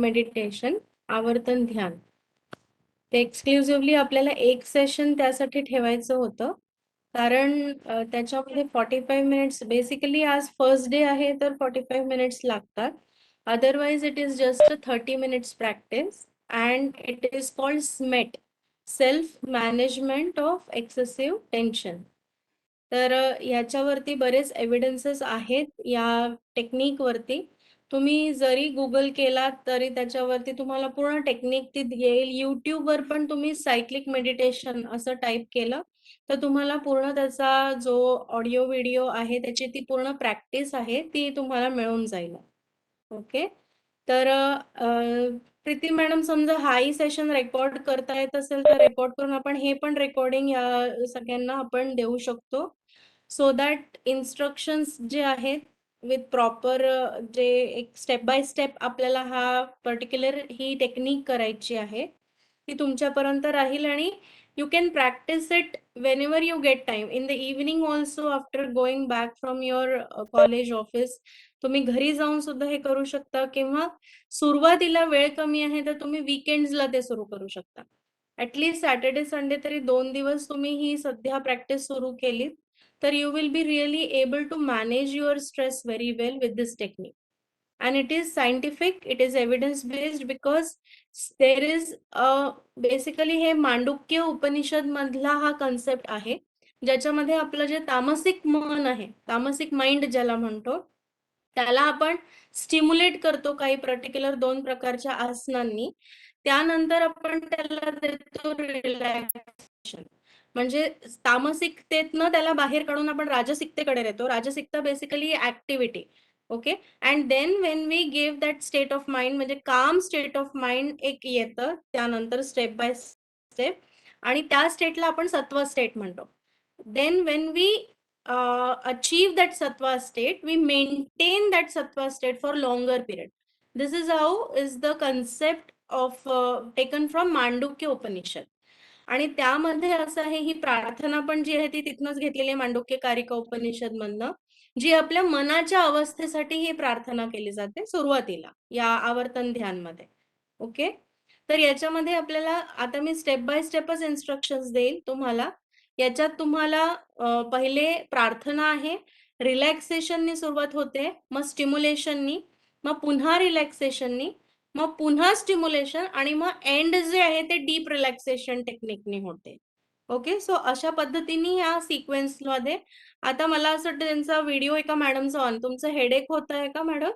Meditation, आवर्तन ध्यान. ते एक्सक्लुझिव्हली आपल्याला एक सेशन त्यासाठी ठेवायचं होतं, कारण त्याच्यामध्ये 45 मिनिट्स, बेसिकली आज फर्स्ट डे आहे तर 45 मिनिट्स लागतात. Otherwise it is just 30 minutes practice and it is called SMET, self management of excessive tension. तर याच्यावरती बरेच एव्हिडन्सेस आहेत या टेक्निकवरती. तुम्ही जरी गुगल केलात तरी त्याच्यावरती तुम्हाला पूर्ण टेक्निक ती येईल. यूट्यूबवर पण तुम्ही सायक्लिक मेडिटेशन असं टाईप केलं तर तुम्हाला पूर्ण त्याचा जो ऑडिओ व्हिडिओ आहे त्याची ती पूर्ण प्रॅक्टिस आहे ती तुम्हाला मिळून जाईल. ओके. तर प्रीती मॅडम, समजा हाही सेशन रेकॉर्ड करता येत असेल तर रेकॉर्ड करून आपण हे पण रेकॉर्डिंग या सगळ्यांना आपण देऊ शकतो, सो दॅट इन्स्ट्रक्शन्स जे आहेत विथ प्रॉपर जे एक स्टेप बाय स्टेप आपल्याला हा पर्टिक्युलर ही टेक्निक करायची आहे ती तुमच्यापर्यंत राहील आणि you can practice it whenever you get time, in the evening also, after going back from your college office. तुम्ही घरी जाऊन सुद्धा हे करू शकता किंवा सुरुवातीला वेळ कमी आहे तर तुम्ही वीकेंड्सला ते सुरू करू शकता. ॲटलीस्ट सॅटर्डे संडे तरी 2 दिवस तुम्ही ही सध्या प्रॅक्टिस सुरू केली तर you will be really able to manage your stress very well with this technique. And it is scientific, it is evidence based, because there is basically हे मांडुक्य उपनिषद मधला हा कन्सेप्ट आहे ज्याच्यामध्ये आपलं जे तामसिक मन आहे, तामसिक माइंड ज्याला म्हणतो, त्याला आपण स्टिम्युलेट करतो काही पर्टिक्युलर 2 प्रकारच्या आसनांनी. त्यानंतर आपण त्याला देतो रिलॅक्सेशन. म्हणजे तामसिकतेतनं त्याला बाहेर काढून आपण राजसिकतेकडे येतो. राजसिकता basically activity. Okay. And then when we give that state of mind, म्हणजे काम स्टेट ऑफ माइंड एक येतं त्यानंतर स्टेप बाय स्टेप, आणि त्या स्टेटला आपण सत्व स्टेट म्हणतो. Then when we achieve that sattva state, we maintain that sattva state for longer period. This is how is the concept of taken from Mandukya Upanishad. आणि त्यामध्ये असं आहे, ही प्रार्थना पण जी आहे ती तिथनंच घेतलेली आहे मांडुक्य कारिका उपनिषद मधनं, जी आपल्या मनाच्या अवस्थेसाठी ही प्रार्थना केली जाते सुरुवातीला या आवर्तन ध्यानमध्ये. ओके. तर याच्यामध्ये आपल्याला आता मी स्टेप बाय स्टेपच इन्स्ट्रक्शन्स देईल तुम्हाला. याच्यात तुम्हाला पहिले प्रार्थना आहे, रिलॅक्सेशननी सुरुवात होते, मग स्टिम्युलेशननी, मग पुन्हा रिलॅक्सेशननी, मग पुन्हा स्टिम्युलेशन, आणि मग एंड जे आहे ते डीप रिलॅक्सेशन टेक्निकनी होते. ओके. सो अशा पद्धतीने या सिक्वेन्समध्ये. आता मला असं वाटतं त्यांचा व्हिडिओ एका मॅडमचा ऑन, तुमचं हेडेक होत आहे का मॅडम?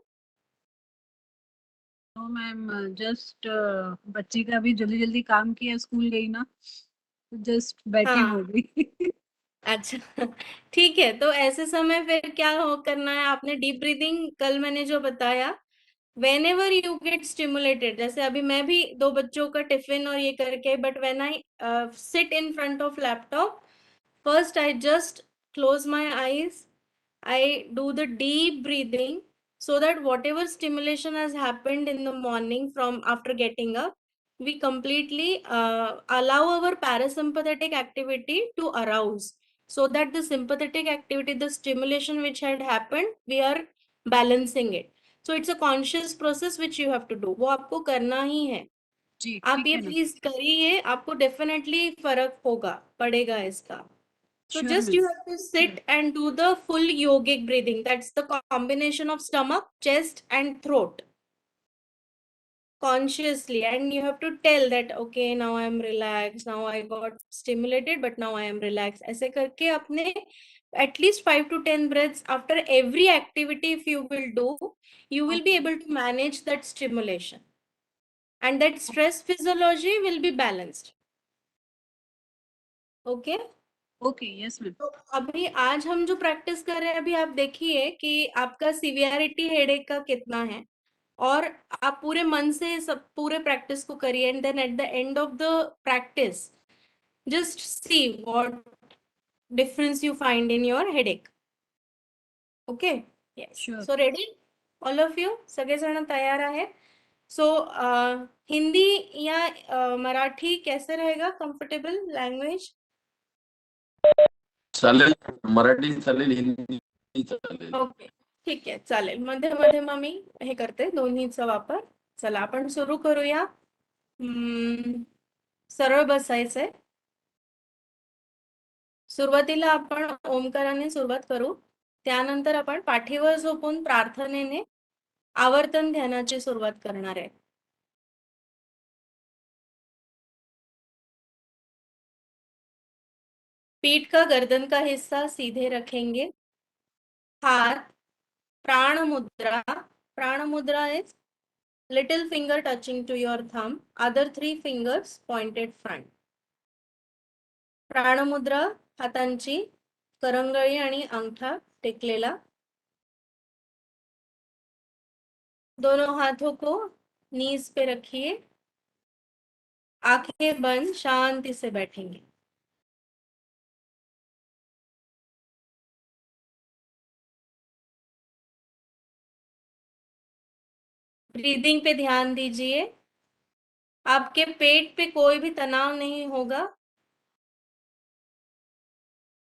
नो मैम, जस्ट बच्ची का भी जल्दी जल्दी काम किया, स्कूल गई ना, जस्ट बैठी हो गई. अच्छा, ठीक है. तो ऐसे समय फिर क्या हो करना है, आपने डीप ब्रीदिंग कल मैंने जो बताया, whenever you get stimulated, जैसे अभी मैं भी 2 बच्चों का टिफिन और ये करके, but when I sit in front of laptop, first I just close my eyes, I do the deep breathing, so that whatever stimulation has happened in the morning from after getting up, we completely allow our parasympathetic activity to arouse, so that the sympathetic activity, the stimulation which had happened, we are balancing it. So it's a conscious process which you have to do. वो आपको करना ही है. जी, आप ठीक ये है ना. Please करिए, आपको डेफिनेटली फर्क होगा, पड़ेगा इसका. So Sure, just ma'am. you have to sit and do the full yogic breathing. That's the combination of stomach, chest and throat consciously, and you have to tell that okay, now I am relaxed, now I got stimulated, but now I am relaxed. ऐसे करके अपने at least 5 to 10 breaths after every activity, if you will do, you will be able to manage that stimulation, and that stress physiology will be balanced. Okay. Okay, yes ma'am. तो अभी आज हम जो practice कर रहे हैं, अभी आप देखिए कि आपका सीवियरिटी हेडेक का कितना है, और आप पूरे मन से सब पूरे प्रैक्टिस को करिए, and then at the end of the practice just see what difference you find in your headache. Okay. Yes. Sure. So ready all of you, सगळेजण तयार आहे? सो हिंदी या मराठी कैसे रहेगा कंफर्टेबल लैंग्वेज? चालेल, मराठी चालेल, हिंदी चालेल. ओके, ठीक आहे, चालेल. मध्ये मध्ये मग मी हे करते दोन्हीचा वापर. चला आपण सुरू करूया. सरळ बसायचंय. सुरुवातीला आपण ओंकाराने सुरुवात करू. त्यानंतर आपण पाठीवर झोपून प्रार्थनेने आवर्तन ध्यानाची सुरुवात करणार आहे. पीठ का गर्दन का हिस्सा सीधे रखेंगे. हाथ प्राण मुद्रा is little finger touching to your thumb, other 3 fingers pointed front. प्राणमुद्रा हातांची करंगळी आणि अंगठा टेकलेला. दोनों हाथों को नीज पे रखिए. आंखें बंद शांति से बैठेंगे. ब्रीदिंग पे ध्यान दीजिए. आपके पेट पे कोई भी तनाव नहीं होगा.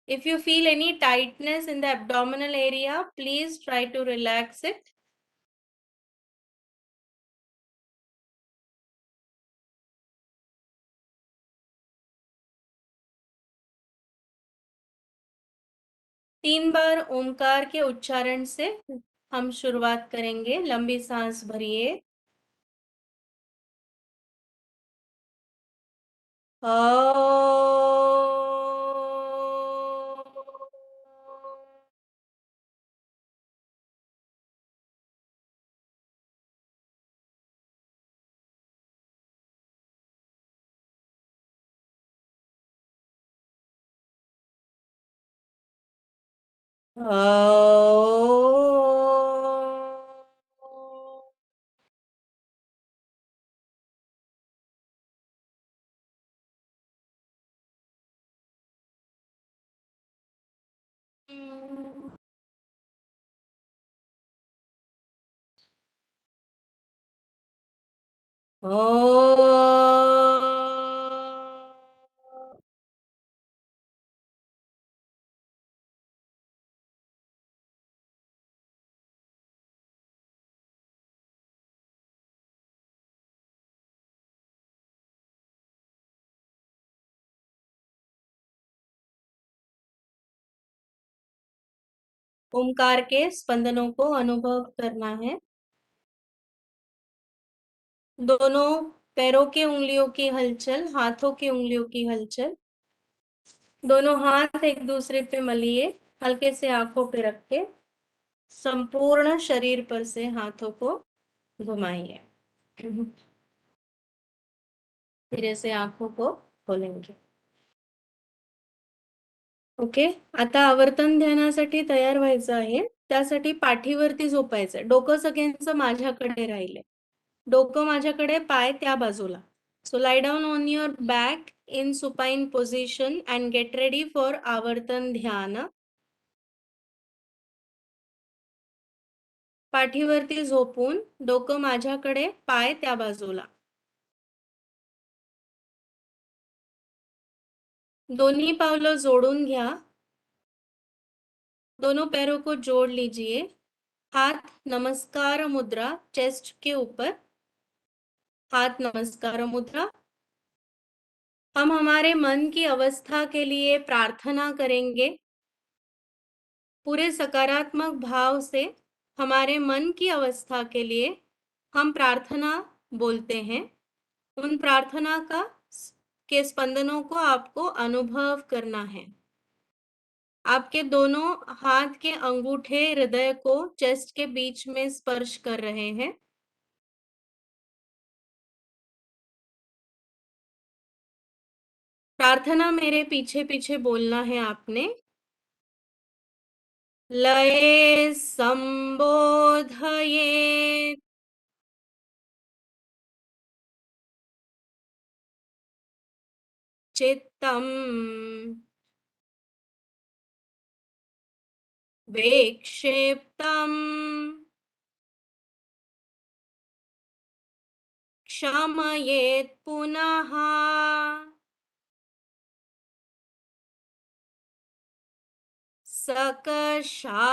If you feel any tightness in the abdominal area, please try to relax it. तीन बार ओंकार के उच्चारण से हम शुरुआत करेंगे. लंबी सांस भरिए. ओंकार के स्पंदनों को अनुभव करना है. दोनों पैरों की उंगलियों की हलचल, हाथों की उंगलियों की हलचल. दोनों हाथ एक दूसरे पे मलिए. हल्के से आंखों पे रख के संपूर्ण शरीर पर से हाथों को घुमाइए. धीरे से आंखों को खोलेंगे. ओके. आता आवर्तन ध्यानासाठी तयार व्हायचं आहे. त्यासाठी पाठीवरती झोपायचंय. डोकं सगळ्यांचं माझ्याकडे राहिले. डोकं माझ्याकडे, पाय त्या बाजूला. सो lie down on your back in supine position and get ready for आवर्तन ध्यान. पाठीवरती झोपून डोकं माझ्याकडे, पाय त्या बाजूला. दोन्ही पावलं जोडून घ्या. दोनों पैरों को जोड़ लीजिए. हाथ नमस्कार मुद्रा चेस्ट के ऊपर. हाथ नमस्कार मुद्रा. हम हमारे मन की अवस्था के लिए प्रार्थना करेंगे. पूरे सकारात्मक भाव से हमारे मन की अवस्था के लिए हम प्रार्थना बोलते हैं. उन प्रार्थना के स्पंदनों को आपको अनुभव करना है. आपके दोनों हाथ के अंगूठे हृदय को चेस्ट के बीच में स्पर्श कर रहे हैं. प्रार्थना मेरे पीछे पीछे बोलना है आपने. लये संबोधये. चित्तम वेक्षेप्तम् क्षमयेत् पुनः. सकषायम्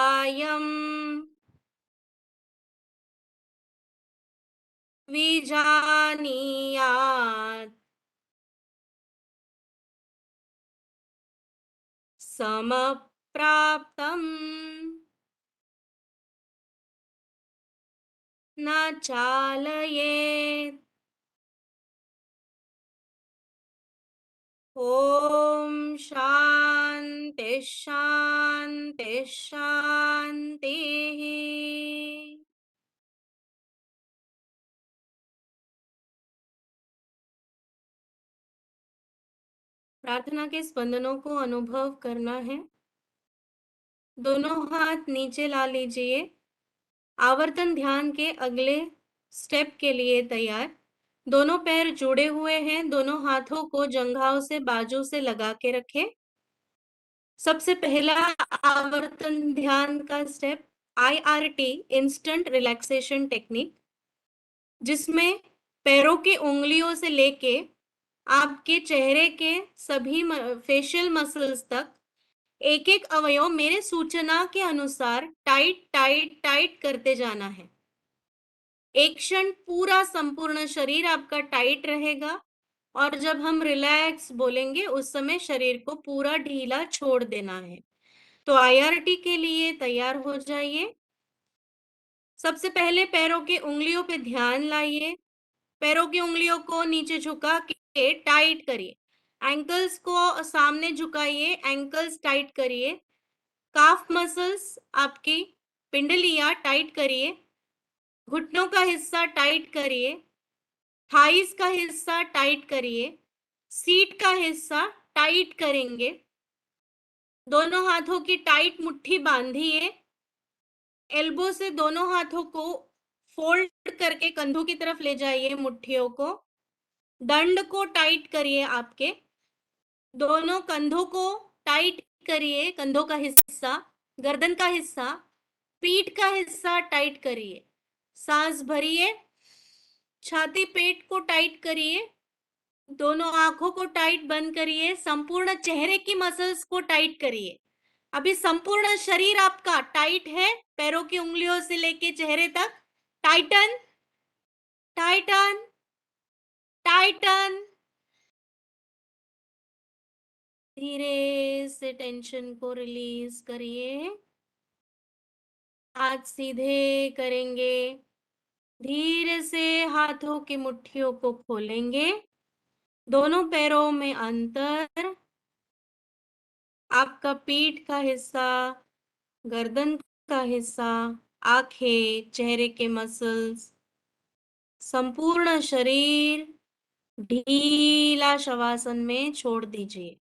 विजानीयात् समप्राप्तम् न चालयेत्। ॐ शान्ति शान्ति शान्तिः। प्रार्थना के स्पंदनों को अनुभव करना है। दोनों हाथ नीचे ला लीजिए। आवर्तन ध्यान के अगले स्टेप के लिए तैयार। दोनों पैर जुड़े हुए हैं। दोनों हाथों को जंघाओं से बाजू से लगा के रखें। सबसे पहला आवर्तन ध्यान का step IRT, instant relaxation technique, जिसमें पैरों की उंगलियों से लेके आपके चेहरे के सभी फेशियल मसल्स तक एक एक अवयव मेरे सूचना के अनुसार टाइट टाइट टाइट करते जाना है। एक क्षण पूरा संपूर्ण शरीर आपका टाइट रहेगा और जब हम रिलैक्स बोलेंगे उस समय शरीर को पूरा ढीला छोड़ देना है। तो IRT के लिए तैयार हो जाइए। सबसे पहले पैरों की उंगलियों पे ध्यान लाइए। पैरों की उंगलियों को नीचे झुका के टाइट करिए। एंकल्स को सामने झुकाइए, एंकल्स टाइट करिए। काफ मसल्स आपकी पिंडलियां टाइट करिए। घुटनों का हिस्सा टाइट करिए। थाइस का हिस्सा टाइट करिए। सीट का हिस्सा टाइट करेंगे। दोनों हाथों की टाइट मुट्ठी बांधिए। एल्बो से दोनों हाथों को फोल्ड करके कंधों की तरफ ले जाइए। मुट्ठियों को, दंड को टाइट करिए। आपके दोनों कंधों को टाइट करिए। कंधों का हिस्सा, गर्दन का हिस्सा, पीठ का हिस्सा टाइट करिए। सांस भरिए। छाती पेट को टाइट करिए। दोनों आंखों को टाइट बंद करिए। संपूर्ण चेहरे की मसल्स को टाइट करिए। अभी संपूर्ण शरीर आपका टाइट है, पैरों की उंगलियों से लेके चेहरे तक। Titan Titan Titan. धीरे से टेंशन को रिलीज करिए। हाथ सीधे करेंगे। धीरे से हाथों की मुट्ठियों को खोलेंगे। दोनों पैरों में अंतर। आपका पीठ का हिस्सा, गर्दन का हिस्सा, आंखें, चेहरे के मसल्स, संपूर्ण शरीर ढीला शवासन में छोड़ दीजिए।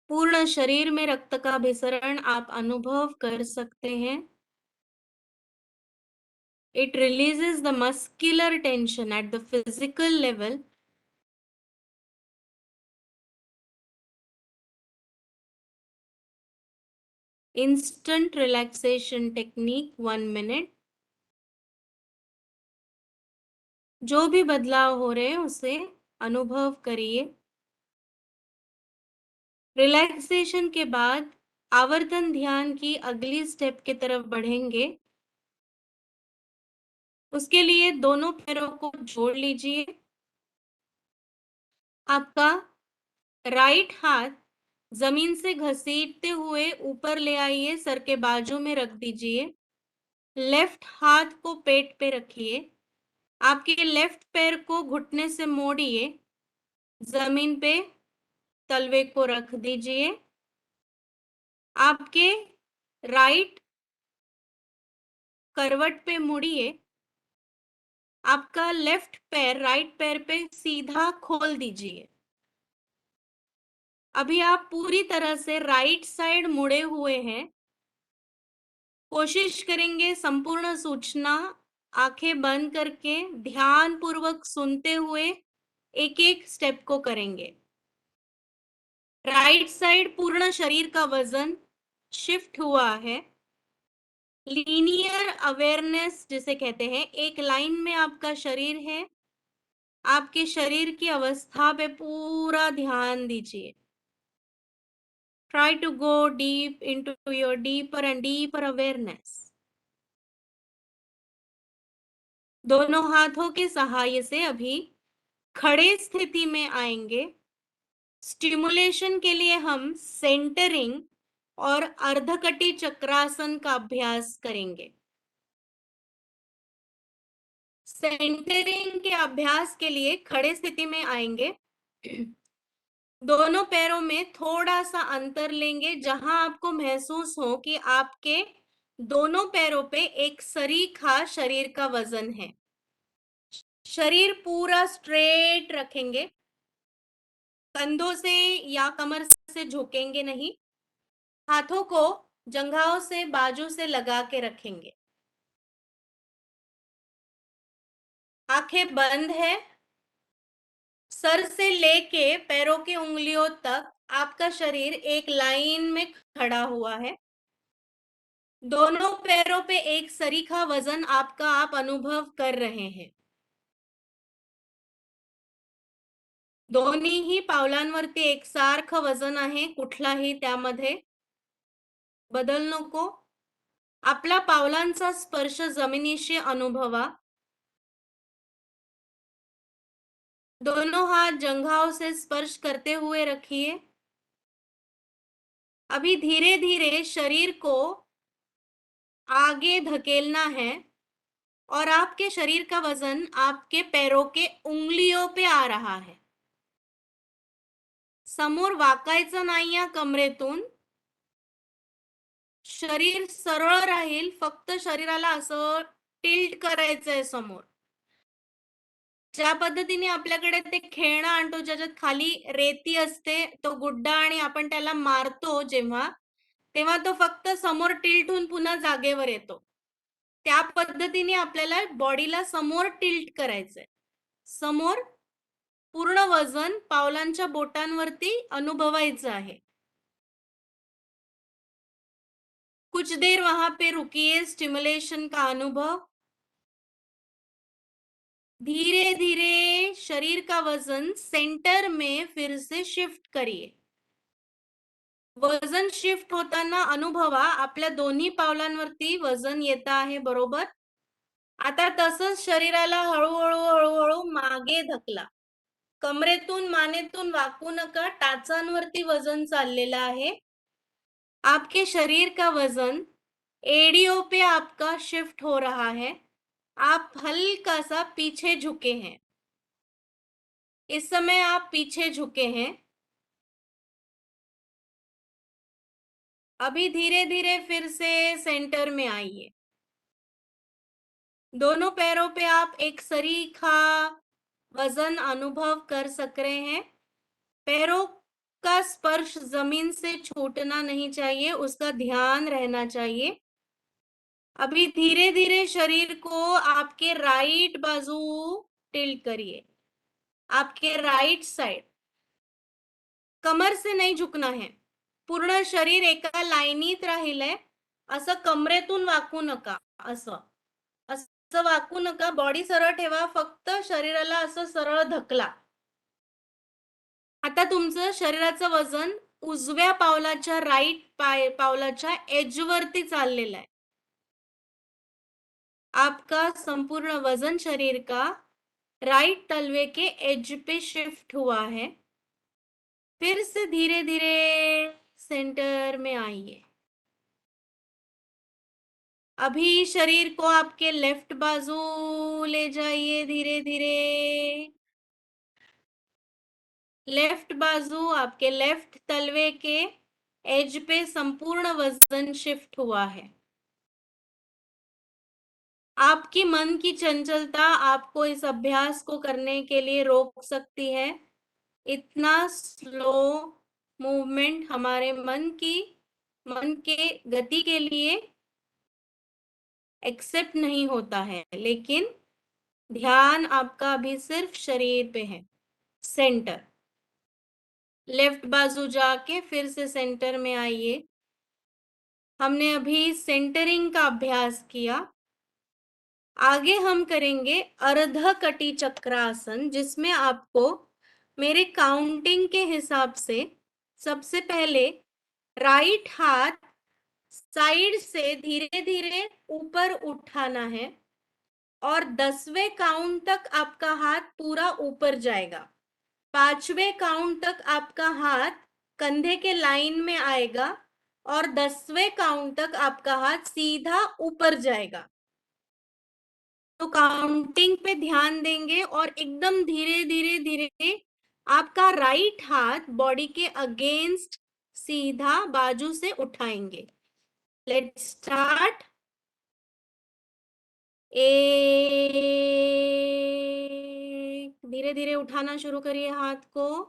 पूर्ण शरीर में रक्त का अभिसरण आप अनुभव कर सकते हैं। It releases the muscular tension at the physical level. Instant relaxation technique 1 minute. जो भी बदलाव हो रहे हैं उसे अनुभव करिए। रिलैक्सेशन के बाद आवर्तन ध्यान की अगली स्टेप की तरफ बढ़ेंगे। उसके लिए दोनों पैरों को जोड़ लीजिए। आपका राइट हाथ जमीन से घसीटते हुए ऊपर ले आइए, सर के बाजू में रख दीजिए। लेफ्ट हाथ को पेट पे रखिए। आपके लेफ्ट पैर को घुटने से मोड़िए। जमीन पे तलवे को रख दीजिए। आपके राइट करवट पे मुड़िए। आपका लेफ्ट पैर राइट पैर पे सीधा खोल दीजिए। अभी आप पूरी तरह से राइट साइड मुड़े हुए हैं। कोशिश करेंगे संपूर्ण सूचना आंखें बंद करके ध्यान पूर्वक सुनते हुए एक एक स्टेप को करेंगे। राइट साइड पूर्ण शरीर का वजन शिफ्ट हुआ है। लीनियर अवेयरनेस जिसे कहते हैं, एक लाइन में आपका शरीर है। आपके शरीर की अवस्था पे पूरा ध्यान दीजिए। Try to go deep into your deeper and deeper awareness. दोनों हाथों के सहाय से अभी खड़े स्थिति में आएंगे। स्टिमुलेशन के लिए हम सेंटरिंग और अर्धकटी चक्रासन का अभ्यास करेंगे। सेंटरिंग के अभ्यास के लिए खड़े स्थिति में आएंगे। दोनों पैरों में थोड़ा सा अंतर लेंगे, जहां आपको महसूस हो कि आपके दोनों पैरों पे एक सरीखा शरीर का वजन है। शरीर पूरा स्ट्रेट रखेंगे, कंधों से या कमर से झुकेंगे नहीं। हाथों को जंघाओं से बाजू से लगा के रखेंगे। आंखें बंद है। सर से लेके पैरों की उंगलियों तक आपका शरीर एक लाइन में खड़ा हुआ है। दोनों पैरों पे एक सरीखा वजन आपका आप अनुभव कर रहे हैं। दोन्ही पावलांवरती एकसारखं वजन आहे, कुठलाही त्यामध्ये बदल नको। आपला पावलांचा स्पर्श जमिनीशी अनुभवा। दोनों हाथ जंघाओं से स्पर्श करते हुए रखिए। अभी धीरे धीरे शरीर को आगे धकेलना है और आपके शरीर का वजन आपके पैरों के उंगलियों पे आ रहा है। समोर वाकायचं नाही या कमरेतून। शरीर सरळ राहील, फक्त शरीराला असं टिल्ट करायचंय समोर। ज्या पद्धतीने आपल्याकडे ते खेळणं आणतो ज्याच्यात खाली रेती असते, तो गुड्डा, आणि आपण त्याला मारतो जेव्हा, तेव्हा तो फक्त समोर टिल्ट होऊन पुन्हा जागेवर येतो। त्या पद्धतीने आपल्याला बॉडीला समोर टिल्ट करायचंय। समोर पूर्ण वजन पावलांच्या बोटांवरती अनुभवायचं आहे। कुछ देर वहां पे रुकिए, स्टिमुलेशन का अनुभव। धीरे धीरे शरीर का वजन सेंटर में फिर से शिफ्ट करिए। वजन शिफ्ट होताना अनुभवा, आपल्या दोन्ही पावलांवरती वजन येत आहे बरोबर। आता तसंच शरीराला हळूहळू हळूहळू मागे धकला। कमरेतून मानेतून वाकू नका, टाचांवरती वजन चाललेलं आहे। आपके शरीर का वजन एड़ियों पे आपका शिफ्ट हो रहा है। आप हल्का सा पीछे झुके हैं। इस समय आप पीछे झुके हैं। अभी धीरे धीरे फिर से सेंटर में आइए। दोनों पैरों पे आप एक सरीखा वजन अनुभव कर सक रहे हैं। पैरों का स्पर्श जमीन से छूटना नहीं चाहिए, उसका ध्यान रहना चाहिए। अभी धीरे धीरे शरीर को आपके राइट बाजू टिल्ट करिए, आपके राइट साइड। कमर से नहीं झुकना है, पूर्ण शरीर एका लाईनीत राहिलंय। असं कमरेतून वाकू नका, असं वाकू नका। बॉडी सरळ ठेवा, फक्त शरीराला असं सरळ धकला। आता तुमचं शरीराचं वजन उजव्या पावलाच्या राईट पावलाच्या एजवरती चाललेलं आहे। आपका संपूर्ण वजन शरीर का राइट तलवे के एज पे शिफ्ट हुआ है। फिर से धीरे धीरे सेंटर में आइए। अभी शरीर को आपके लेफ्ट बाजू ले जाइए धीरे धीरे। लेफ्ट बाजू आपके लेफ्ट तलवे के एज पे संपूर्ण वजन शिफ्ट हुआ है। आपकी मन की चंचलता आपको इस अभ्यास को करने के लिए रोक सकती है। इतना स्लो मूवमेंट हमारे मन के गति के लिए एक्सेप्ट नहीं होता है, लेकिन ध्यान आपका अभी सिर्फ शरीर पे है। सेंटर, लेफ्ट बाजू जाके फिर से सेंटर में आइए। हमने अभी सेंटरिंग का अभ्यास किया। आगे हम करेंगे अर्धकटी चक्रासन, जिसमें आपको मेरे काउंटिंग के हिसाब से सबसे पहले राइट हाथ साइड से धीरे धीरे ऊपर उठाना है और 10वें काउंट तक आपका हाथ पूरा ऊपर जाएगा। 5वें काउंट तक आपका हाथ कंधे के लाइन में आएगा और 10वें काउंट तक आपका हाथ सीधा ऊपर जाएगा। तो काउंटिंग पे ध्यान देंगे और एकदम धीरे धीरे धीरे आपका राइट हाथ बॉडी के अगेंस्ट सीधा बाजू से उठाएंगे। Let's start. एक, धीरे धीरे उठाना शुरू करिए हाथ को,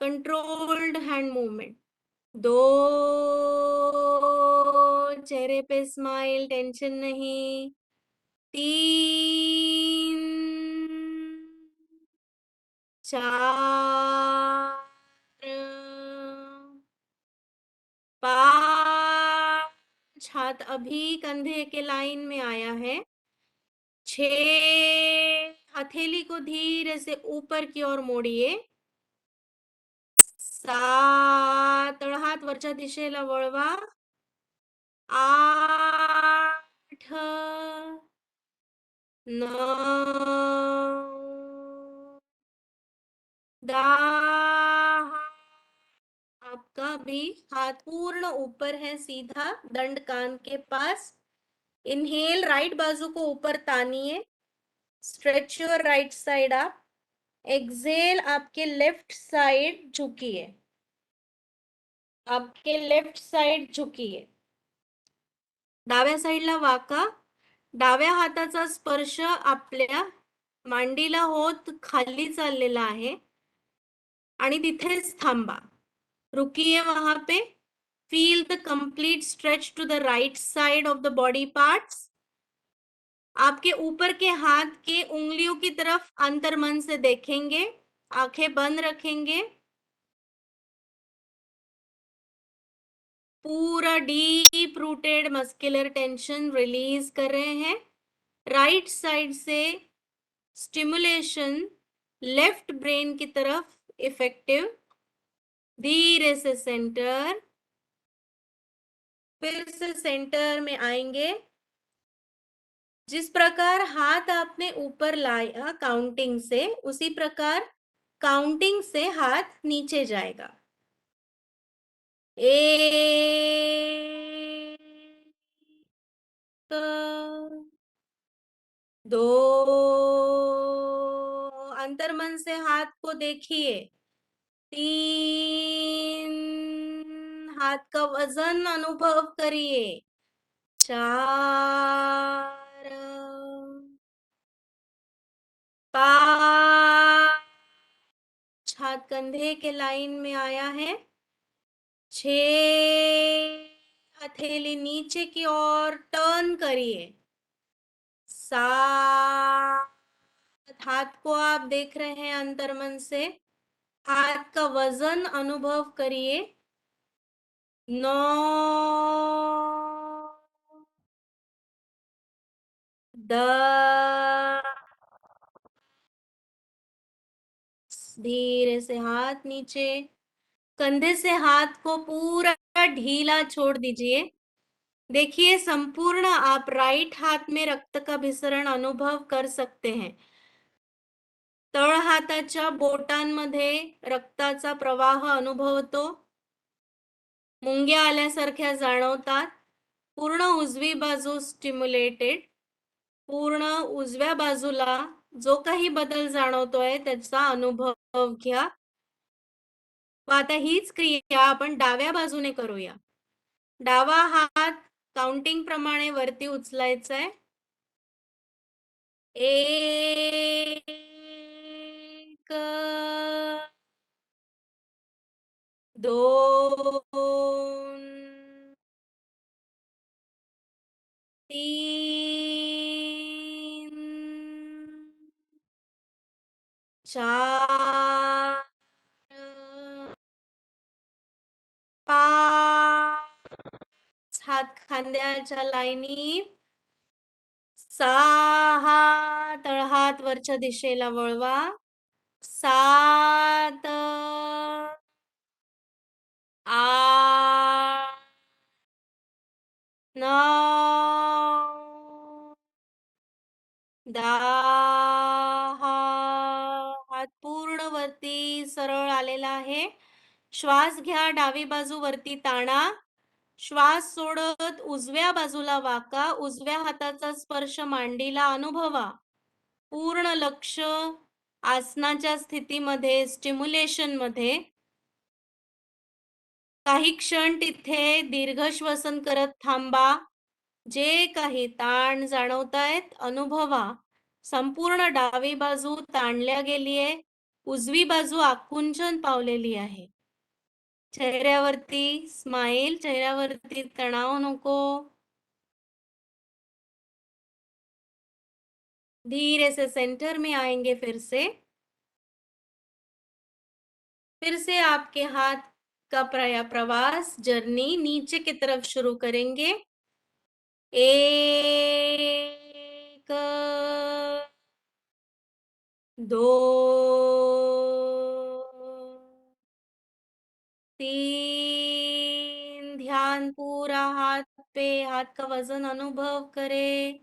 कंट्रोल्ड हैंड मूवमेंट। 2, चेहरे पे स्माइल, टेंशन नहीं। 3, 4, 5, हाथ अभी कंधे के लाइन में आया है। 6, हथेली को धीरे से ऊपर की ओर मोड़िए। 7, तळहात वरच्या दिशेला वळवा। 8, 9, 10, आपका भी हाथ पूर्ण ऊपर है, सीधा दंड कान के पास। इनहेल, राइट बाजू को ऊपर तानिए, stretch your right side up. Exhale, आपके लेफ्ट साइड झुकिए, आपके लेफ्ट साइड झुकिए। डाव्या साइडला वाका, डाव्या हाताचा स्पर्श आपल्या मांडीला होत खाली चाललेला आहे आणि तिथेच थांबा। रुकिए वहां पे। Feel the complete stretch to the right side of the body parts. आपके ऊपर के हाथ के उंगलियों की तरफ अंतर्मन से देखेंगे, आंखें बंद रखेंगे। पूरा deep rooted muscular tension release कर रहे हैं। राइट साइड से स्टिमुलेशन लेफ्ट ब्रेन की तरफ इफेक्टिव। धीरे से सेंटर, फिर से सेंटर में आएंगे। जिस प्रकार हाथ आपने ऊपर लाया काउंटिंग से, उसी प्रकार काउंटिंग से हाथ नीचे जाएगा। 1, 2, अंतर्मन से हाथ को देखिए। 3, हाथ का वजन अनुभव करिए। 4, 5, हाथ कंधे के लाइन में आया है। 6, हथेली नीचे की ओर टर्न करिए। 7, हाथ को आप देख रहे हैं अंतर्मन से, हाथ का वजन अनुभव करिए। 9, 10, धीरे से हाथ नीचे, कंधे से हाथ को पूरा ढीला छोड़ दीजिए। देखिए, संपूर्ण आप राइट हाथ में रक्त का विसरण अनुभव कर सकते हैं। तळ हाताच्या बोटांमध्ये रक्ताचा प्रवाह अनुभवतो, मुंग्या आल्यासारख्या जाणवतात। पूर्ण उजवी बाजू स्टिम्युलेटेड। पूर्ण उजव्या बाजूला जो काही बदल जाणवतोय त्याचा अनुभव घ्या। आता हीच क्रिया आपण डाव्या बाजूने करूया। डावा हात काउंटिंग प्रमाणे वरती उचलायचा आहे। 1, 2, 3, 4, 5, हात खांद्याच्या लाईनीत। 6, तळहात वरच्या दिशेला वळवा। 7, 8, 9 10 हात पूर्ण वरती सरळ आलेला आहे. श्वास घ्या, डावी बाजू वरती ताणा. श्वास सोडत उजव्या बाजूला वाका. उजव्या हाताचा स्पर्श मांडीला अनुभवा. पूर्ण लक्ष आसनाच्या स्थितीमध्ये, स्टिम्युलेशन मध्ये. काही क्षण तिथे दीर्घ श्वसन करत थांबा. जे काही ताण जाणवतायत अनुभवा. संपूर्ण डावी बाजू ताणल्या गेलीये. उजवी बाजू आकुंचन पावलेली आहे. चेहऱ्यावरती स्माइल, चेहऱ्यावरती तणाव नको. धीरे से सेंटर में आएंगे फिर से आपके हाथ का प्रवास जर्नी नीचे की तरफ शुरू करेंगे. 1 2 3 ध्यान पूरा हाथ पे, हाथ का वजन अनुभव करें.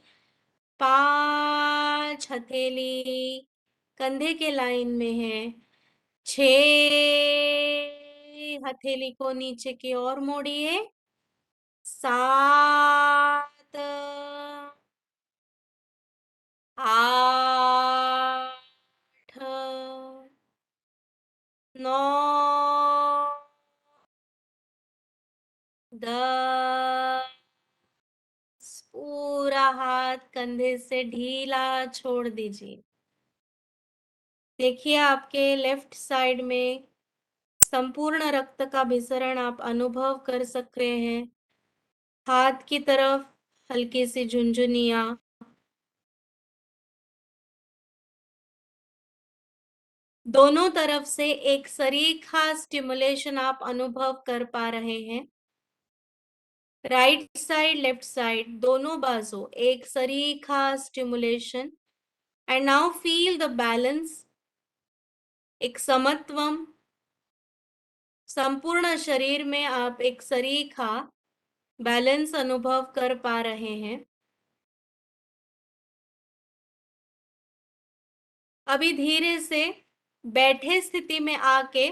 5 हथेली कंधे के लाइन में है. 6 हथेली को नीचे की ओर मोड़िए. 7 8 9 10 पूरा हाथ कंधे से ढीला छोड़ दीजिए. देखिए आपके लेफ्ट साइड में संपूर्ण रक्त का विसरण आप अनुभव कर सक रहे हैं. हाथ की तरफ हल्की सी झुनझुनियां. दोनों तरफ से एक सरीखा स्टिमुलेशन आप अनुभव कर पा रहे हैं. राइट साइड, लेफ्ट साइड दोनों बाजू एक सरीखा stimulation. And now feel the balance. एक समत्वम. संपूर्ण शरीर में आप एक सरीखा बैलेंस अनुभव कर पा रहे हैं. अभी धीरे से बैठे स्थिति में आके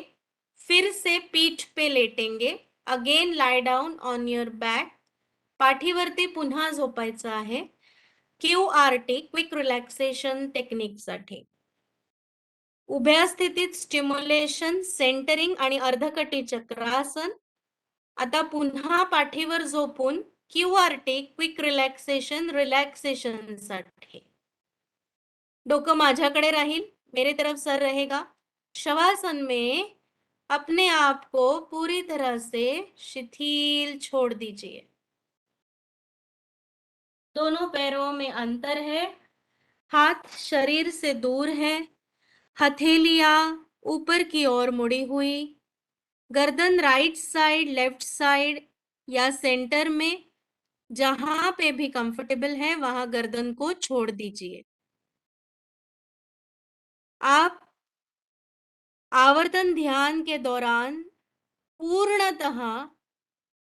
फिर से पीठ पे लेटेंगे. Again lie down on your back. पाठीवरती पुन्हा झोपायचं आहे. QRT क्विक रिलॅक्सेशन टेक्निक साठी. उभ्या स्थितीत स्टिम्युलेशन, सेंटरिंग आणि अर्धकटी चक्रासन. आता पुन्हा पाठीवर झोपून QRT क्विक रिलॅक्सेशन साठी. डोकं माझ्याकडे राहील, मेरे तरफ सर रहेगा. शवासन में अपने आप को पूरी तरह से शिथिल छोड़ दीजिए. दोनों पैरों में अंतर है. हाथ शरीर से दूर है. हथेलियां ऊपर की ओर मुड़ी हुई. गर्दन राइट साइड, लेफ्ट साइड या सेंटर में, जहां पे भी कंफर्टेबल है वहां गर्दन को छोड़ दीजिए. आप आवर्तन ध्यान के दौरान पूर्णतः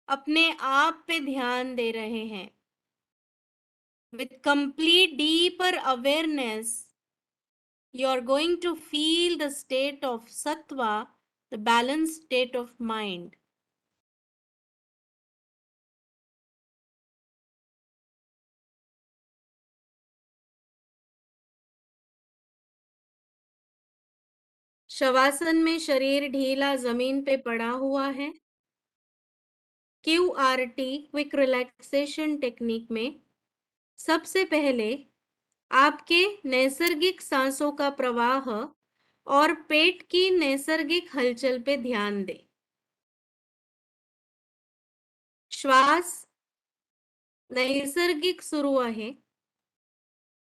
अपने आप पे ध्यान दे रहे हैं. With complete deeper awareness, you are going to feel the state of sattva, the balanced state of mind. Shavasana में शरीर ढीला जमीन पे पड़ा हुआ है. QRT क्विक रिलैक्सेशन टेक्निक में सबसे पहले आपके नैसर्गिक सांसों का प्रवाह और पेट की नैसर्गिक हलचल पे ध्यान दें. श्वास नैसर्गिक सुरू आहे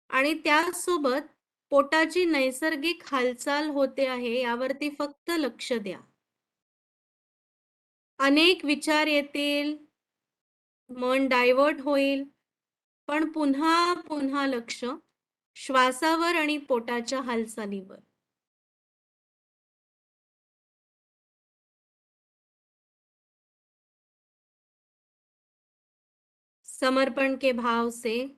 आणि त्यासोबत पोटाची नैसर्गिक हालचाल होते आहे यावरती फक्त लक्ष द्या. अनेक विचार येतील, मन डायव्हर्ट होईल, पण पुन्हा पुन्हा लक्ष श्वासावर आणि पोटाच्या हालचालीवर. समर्पण के भाव से,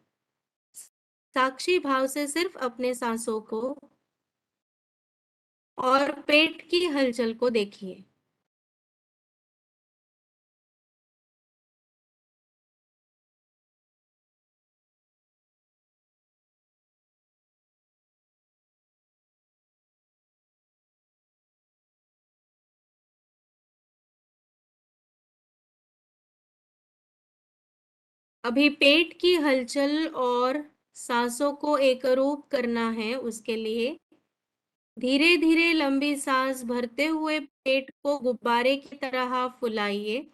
साक्षी भाव से सिर्फ अपने सांसों को और पेट की हलचल को देखिए। अभी पेट की हलचल और सांसों को एकरूप करना है। उसके लिए धीरे धीरे लंबी सांस भरते हुए पेट को गुब्बारे की तरह फुलाइए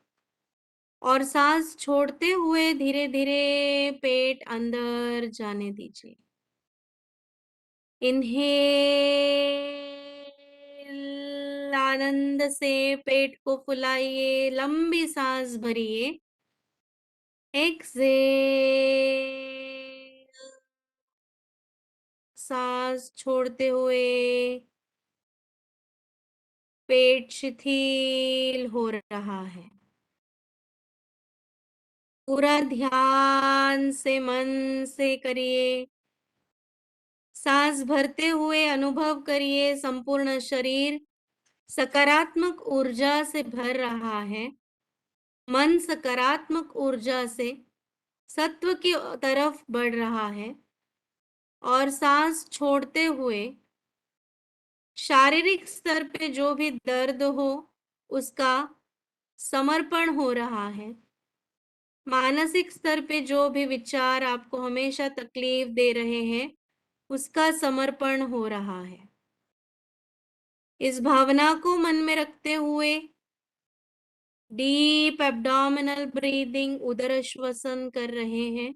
और सांस छोड़ते हुए धीरे धीरे पेट अंदर जाने दीजिए। इनहेल, आनंद से पेट को फुलाइए, लंबी सांस भरिए। एक्सेल, सांस छोड़ते हुए पेट शिथिल हो रहा है। पूरा ध्यान से मन से करिए। सांस भरते हुए अनुभव करिए संपूर्ण शरीर सकारात्मक ऊर्जा से भर रहा है। मन सकारात्मक ऊर्जा से सत्व की तरफ बढ़ रहा है और सांस छोड़ते हुए शारीरिक स्तर पे जो भी दर्द हो उसका समर्पण हो रहा है। मानसिक स्तर पे जो भी विचार आपको हमेशा तकलीफ दे रहे हैं उसका समर्पण हो रहा है। इस भावना को मन में रखते हुए डीप एब्डोमिनल ब्रीदिंग, उदर श्वसन कर रहे हैं।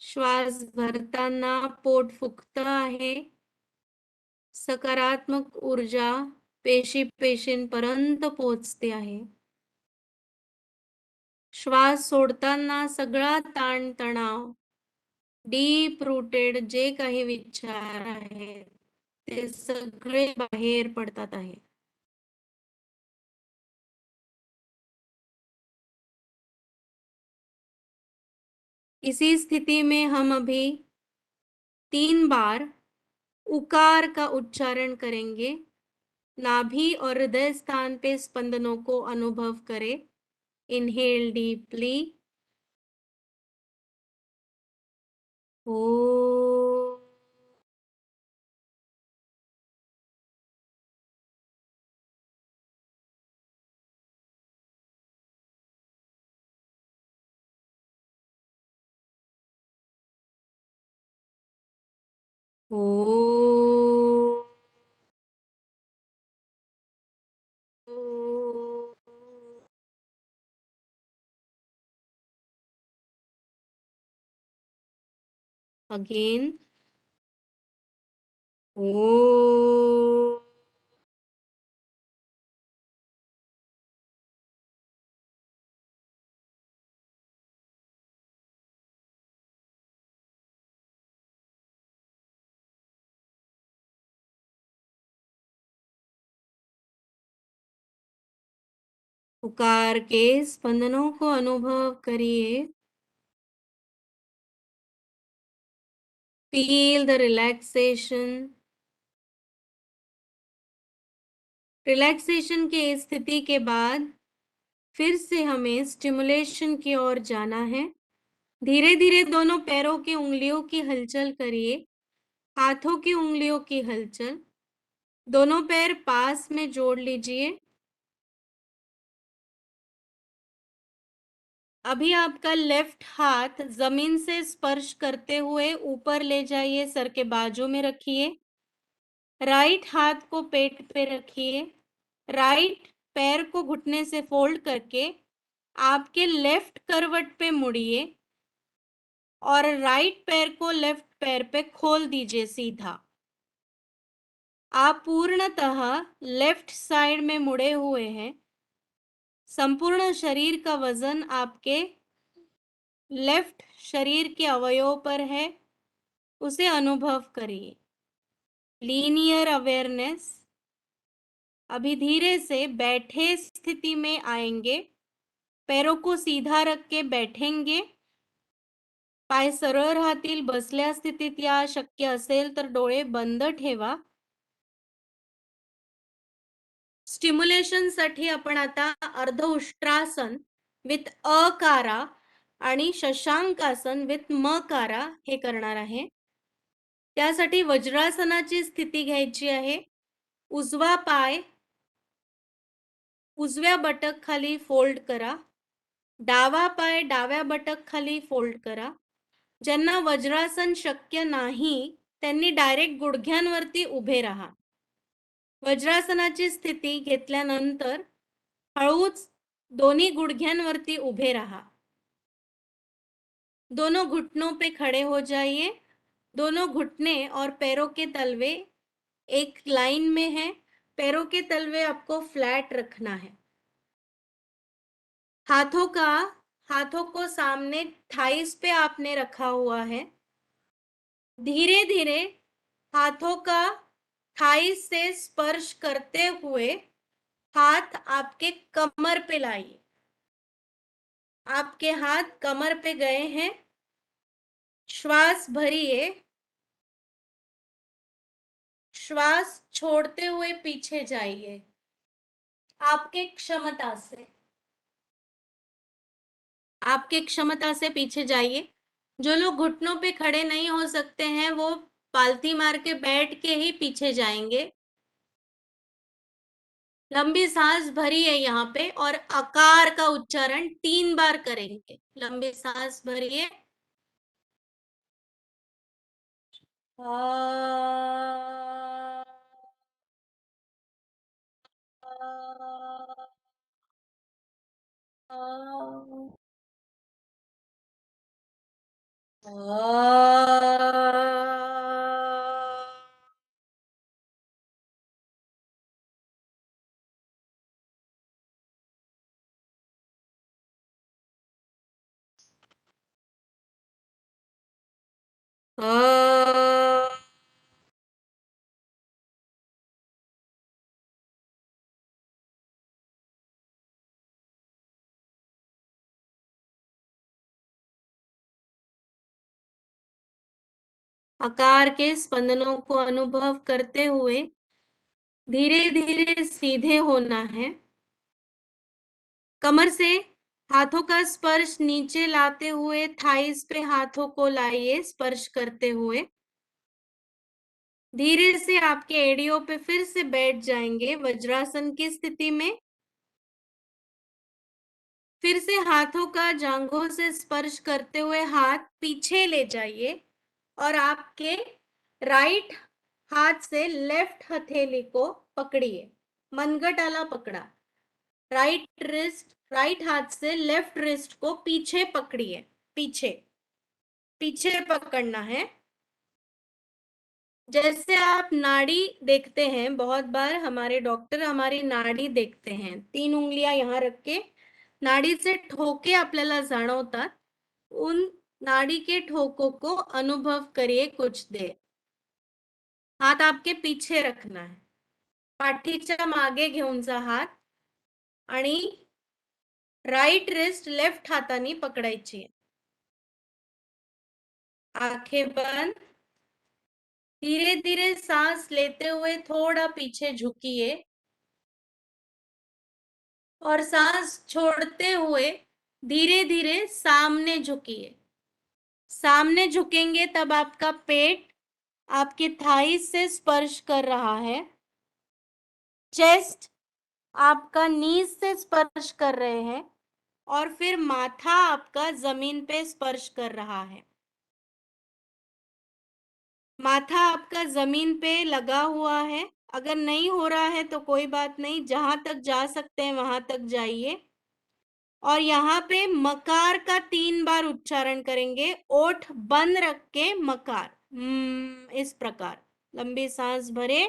श्वास भरताना पोट फुगतं आहे। सकारात्मक ऊर्जा पेशींपर्यंत पोहोचते आहे। श्वास सोडताना सगळा ताण-तणाव, डीप रूटेड जे काही विचार आहेत ते सगळे बाहेर पडतात आहे। इसी स्थिति में हम अभी 3 बार उकार का उच्चारण करेंगे। नाभि और हृदय स्थान पे स्पंदनों को अनुभव करें। Inhale deeply. ओ, ओ, अगेन ओ, उकार के स्पंदनों को अनुभव करिए। Feel the relaxation. रिलैक्सेशन के इस स्थिति के बाद फिर से हमें स्टिमुलेशन की ओर जाना है। धीरे धीरे दोनों पैरों की उंगलियों की हलचल करिए। हाथों की उंगलियों की हलचल। दोनों पैर पास में जोड़ लीजिए। अभी आपका लेफ्ट हाथ जमीन से स्पर्श करते हुए ऊपर ले जाइए, सर के बाजू में रखिए। राइट हाथ को पेट पे रखिए। राइट पैर को घुटने से फोल्ड करके आपके लेफ्ट करवट पे मुड़िए और राइट पैर को लेफ्ट पैर पे खोल दीजिए सीधा। आप पूर्णतः लेफ्ट साइड में मुड़े हुए हैं। संपूर्ण शरीर का वजन आपके लेफ्ट शरीर के अवयव पर है, उसे अनुभव करिए। Linear awareness. अभी धीरे से बैठे स्थिति में आएंगे, पैरों को सीधा रख के बैठेंगे, पाय सरळ राहतील. बसल्या स्थितीत या, शक्य असेल तर डोळे बंद ठेवा. स्टिम्युलेशन साठी आपण आता अर्ध उष्ट्रासन विथ अकारा आणि शशांकासन विथ मकारा हे करणार आहे. त्यासाठी वज्रासनाची स्थिती घ्यायची आहे. उजवा पाय उजव्या बटक खाली फोल्ड करा, डावा पाय डाव्या बटक खाली फोल्ड करा. ज्यांना वज्रासन शक्य नाही त्यांनी डायरेक्ट गुडघ्यांवरती उभे राहा. वज्रासनाची स्थिती घेतल्यानंतर हळूच दोन्ही गुडघ्यांवरती उभे रहा. दोनों घुटनों पे खड़े हो जाइए. दोनों घुटने और पैरों के तलवे एक लाइन में है. पैरों के तलवे आपको फ्लैट रखना है. हाथों को सामने थाइस पे आपने रखा हुआ है. धीरे धीरे हाथों का थाइस से स्पर्श करते हुए हाथ आपके कमर पे लाइए. आपके हाथ कमर पे गए हैं. श्वास भरिए. श्वास छोड़ते हुए पीछे जाइए आपके क्षमता से पीछे जाइए. जो लोग घुटनों पे खड़े नहीं हो सकते हैं वो पालती मार के बैठ के ही पीछे जाएंगे. लंबी सांस भरिए यहाँ पे और आकार का उच्चारण 3 बार करेंगे. लंबी सांस भरिए. आकार के स्पंदनों को अनुभव करते हुए धीरे धीरे सीधे होना है. कमर से हाथों का स्पर्श नीचे लाते हुए थाइस पे हाथों को लाइए स्पर्श करते हुए. धीरे से आपके एड़ियों पे फिर से बैठ जाएंगे वज्रासन की स्थिति में. फिर से हाथों का जांघों से स्पर्श करते हुए हाथ पीछे ले जाइए और आपके राइट हाथ से लेफ्ट हथेली को पकड़िए. मनगटाला पकड़ा. राइट हाथ से लेफ्ट रिस्ट को पीछे पकड़िए. पीछे पीछे पकड़ना है. जैसे आप नाड़ी देखते हैं, बहुत बार हमारे डॉक्टर हमारी नाड़ी देखते हैं. 3 उंगलियां यहाँ रख के नाड़ी से ठोके आपल्याला जाणवतात. उन नाड़ी के ठोकों को अनुभव करिए कुछ देर. हाथ आपके पीछे रखना है. पाठीच्या मागे घेऊन जा हात आणि राइट रिस्ट लेफ्ट हाताने पकडायची. आंखें बंद. धीरे धीरे सांस लेते हुए थोड़ा पीछे झुकिए और सांस छोड़ते हुए धीरे धीरे सामने झुकिए. सामने झुकेंगे तब आपका पेट आपके थाइस से स्पर्श कर रहा है. चेस्ट आपका नीज से स्पर्श कर रहे हैं और फिर माथा आपका जमीन पे स्पर्श कर रहा है. माथा आपका जमीन पे लगा हुआ है. अगर नहीं हो रहा है तो कोई बात नहीं, जहां तक जा सकते हैं वहां तक जाइए. और यहाँ पे मकार का 3 बार उच्चारण करेंगे. ओठ बंद रख के मकार. इस प्रकार लंबी सांस भरे.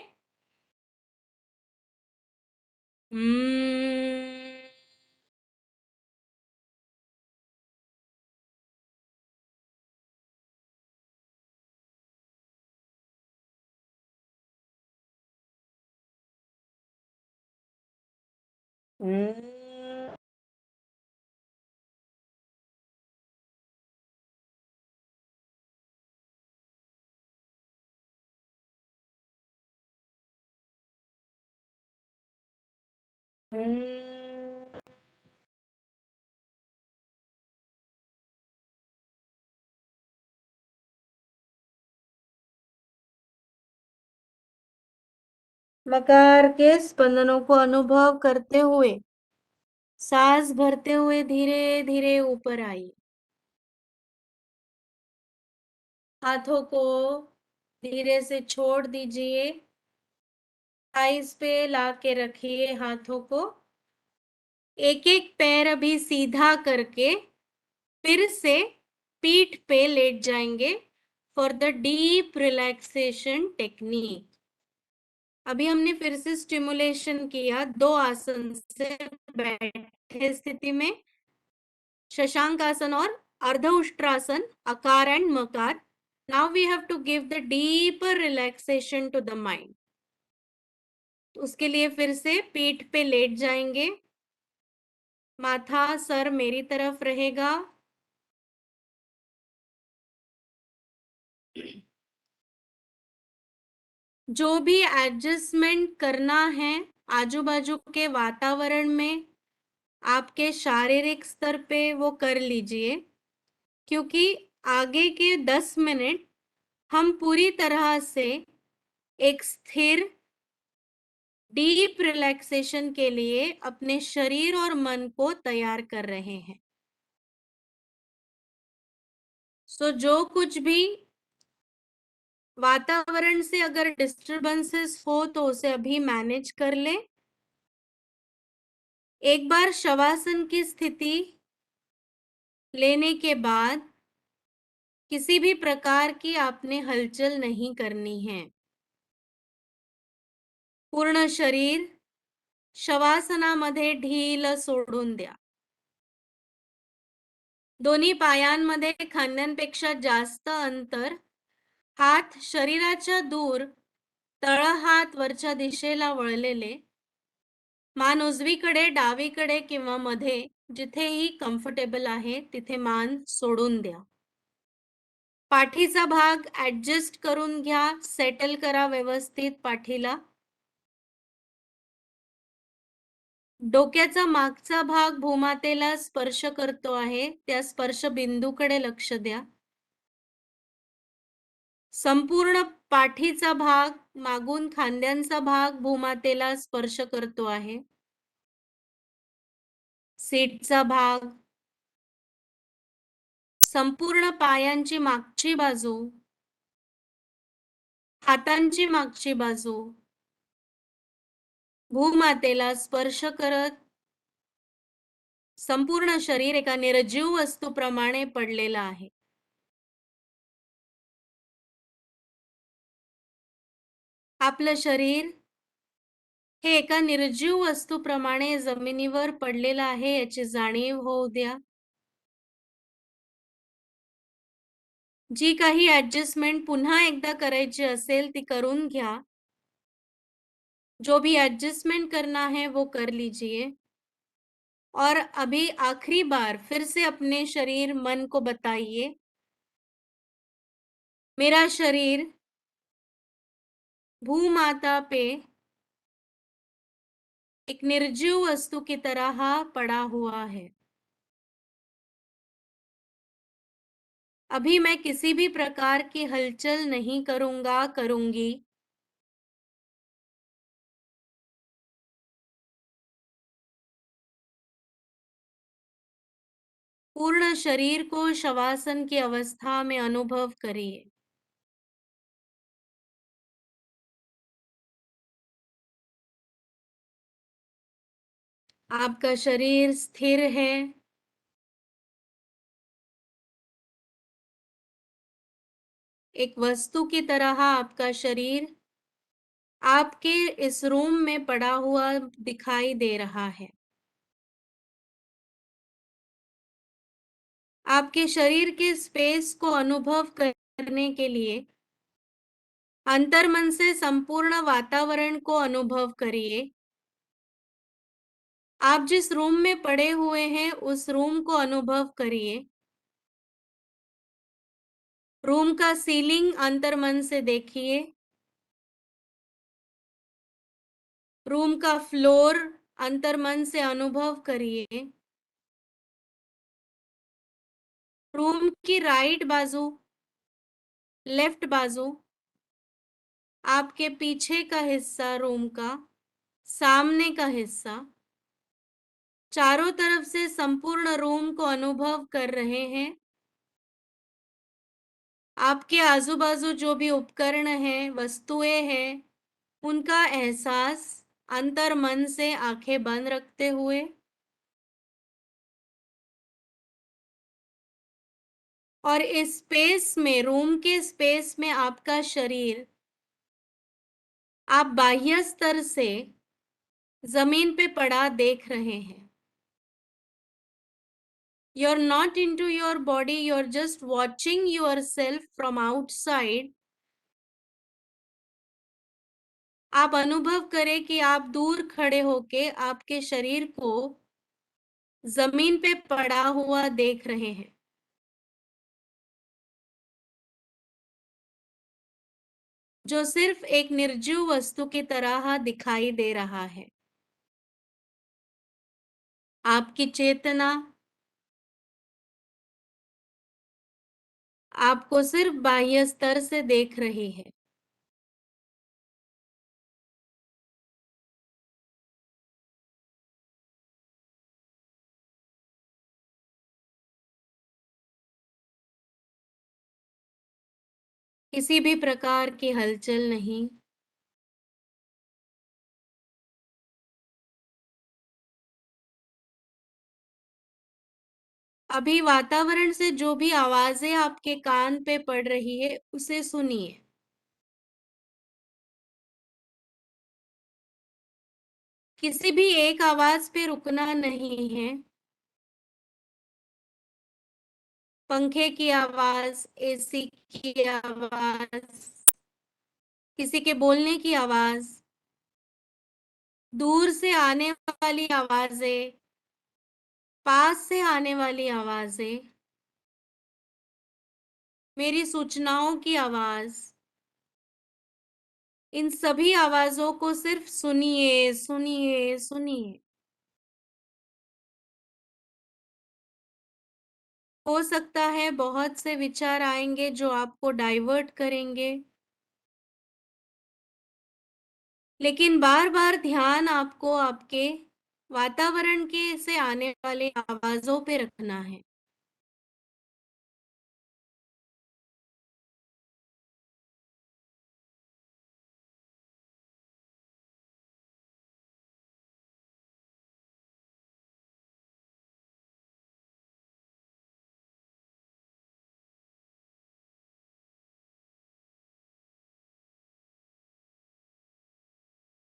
मकार के स्पंदनों को अनुभव करते हुए सांस भरते हुए धीरे धीरे ऊपर आइए। हाथों को धीरे से छोड़ दीजिए। थाइस पे ला के रखिए हाथों को। एक एक पैर अभी सीधा करके फिर से पीठ पे लेट जाएंगे for the deep relaxation technique. अभी हमने फिर से स्टिमुलेशन किया 2 आसन से बैठे स्थिति में, शशांक आसन और अर्ध उष्ट्रासन, आकार एंड मकार। Now we have to give the deeper relaxation to the mind. उसके लिए फिर से पीठ पे लेट जाएंगे। माथा सर मेरी तरफ रहेगा। जो भी एडजस्टमेंट करना है आजू बाजू के वातावरण में, आपके शारीरिक स्तर पे वो कर लीजिए, क्योंकि आगे के 10 मिनट हम पूरी तरह से एक स्थिर डीप रिलैक्सेशन के लिए अपने शरीर और मन को तैयार कर रहे हैं। जो कुछ भी वातावरण से अगर डिस्टरबेंसेस हो तो उसे अभी मैनेज कर ले। एक बार शवासन की स्थिति लेने के बाद किसी भी प्रकार की आपने हलचल नहीं करनी है। पूर्ण शरीर शवासनामध्ये ढील सोडून द्या। दोन्ही पायांमध्ये खांद्यांपेक्षा जास्त अंतर, हात शरीराच्या दूर, तळहात वरच्या दिशेला वळलेले, मान उजवीकडे डावीकडे किंवा मध्ये जिथेही कम्फर्टेबल आहे तिथे मान सोडून द्या। पाठीचा भाग ऍडजस्ट करून घ्या, सेटल करा व्यवस्थित पाठीला। डोक्याचा मागचा भाग भूमातेला स्पर्श करतो आहे, त्या स्पर्श बिंदूकडे लक्ष द्या। संपूर्ण पाठीचा भाग, मागून खांद्यांचा भाग भूमातेला स्पर्श करतो आहे। सीटचा भाग, संपूर्ण पायांची मागची बाजू, हातांची मागची बाजू भूमातेला स्पर्श करत संपूर्ण शरीर एका निर्जीव वस्तूप्रमाणे पडलेलं आहे। आपलं शरीर हे एका निर्जीव वस्तूप्रमाणे जमिनीवर पडलेलं आहे याची जाणीव होऊ द्या। जी काही ऍडजस्टमेंट पुन्हा एकदा करायची असेल ती करून घ्या। जो भी एडजस्टमेंट करना है वो कर लीजिए। और अभी आखिरी बार फिर से अपने शरीर मन को बताइए, मेरा शरीर भूमाता पे एक निर्जीव वस्तु की तरह पड़ा हुआ है। अभी मैं किसी भी प्रकार की हलचल नहीं करूंगा, करूंगी। पूर्ण शरीर को शवासन की अवस्था में अनुभव करिए। आपका शरीर स्थिर है। एक वस्तु की तरह आपका शरीर आपके इस रूम में पड़ा हुआ दिखाई दे रहा है। आपके शरीर के स्पेस को अनुभव करने के लिए अंतर्मन से संपूर्ण वातावरण को अनुभव करिए। आप जिस रूम में पड़े हुए हैं उस रूम को अनुभव करिए। रूम का सीलिंग अंतर्मन से देखिए। रूम का फ्लोर अंतर्मन से अनुभव करिए। रूम की राइट बाजू, लेफ्ट बाजू, आपके पीछे का हिस्सा रूम का, सामने का हिस्सा, चारों तरफ से संपूर्ण रूम को अनुभव कर रहे हैं। आपके आजू बाजू जो भी उपकरण हैं, वस्तुएं हैं, उनका एहसास अंतर्मन से आंखें बंद रखते हुए। और इस स्पेस में, रूम के स्पेस में आपका शरीर आप बाह्य स्तर से जमीन पे पड़ा देख रहे हैं। You're not into your body, you're just watching yourself from outside. आप अनुभव करें कि आप दूर खड़े होके आपके शरीर को जमीन पे पड़ा हुआ देख रहे हैं। जो सिर्फ एक निर्जीव वस्तु की तरह दिखाई दे रहा है। आपकी चेतना आपको सिर्फ बाह्य स्तर से देख रही है। किसी भी प्रकार की हलचल नहीं। अभी वातावरण से जो भी आवाजें आपके कान पे पड़ रही है उसे सुनिए। किसी भी एक आवाज पे रुकना नहीं है। पंखे की आवाज, एसी की आवाज, किसी के बोलने की आवाज, दूर से आने वाली आवाजें, पास से आने वाली आवाजें, मेरी सूचनाओं की आवाज, इन सभी आवाजों को सिर्फ सुनिए, सुनिए, सुनिए। हो सकता है बहुत से विचार आएंगे जो आपको डाइवर्ट करेंगे, लेकिन बार बार ध्यान आपको आपके वातावरण के से आने वाले आवाजों पे रखना है।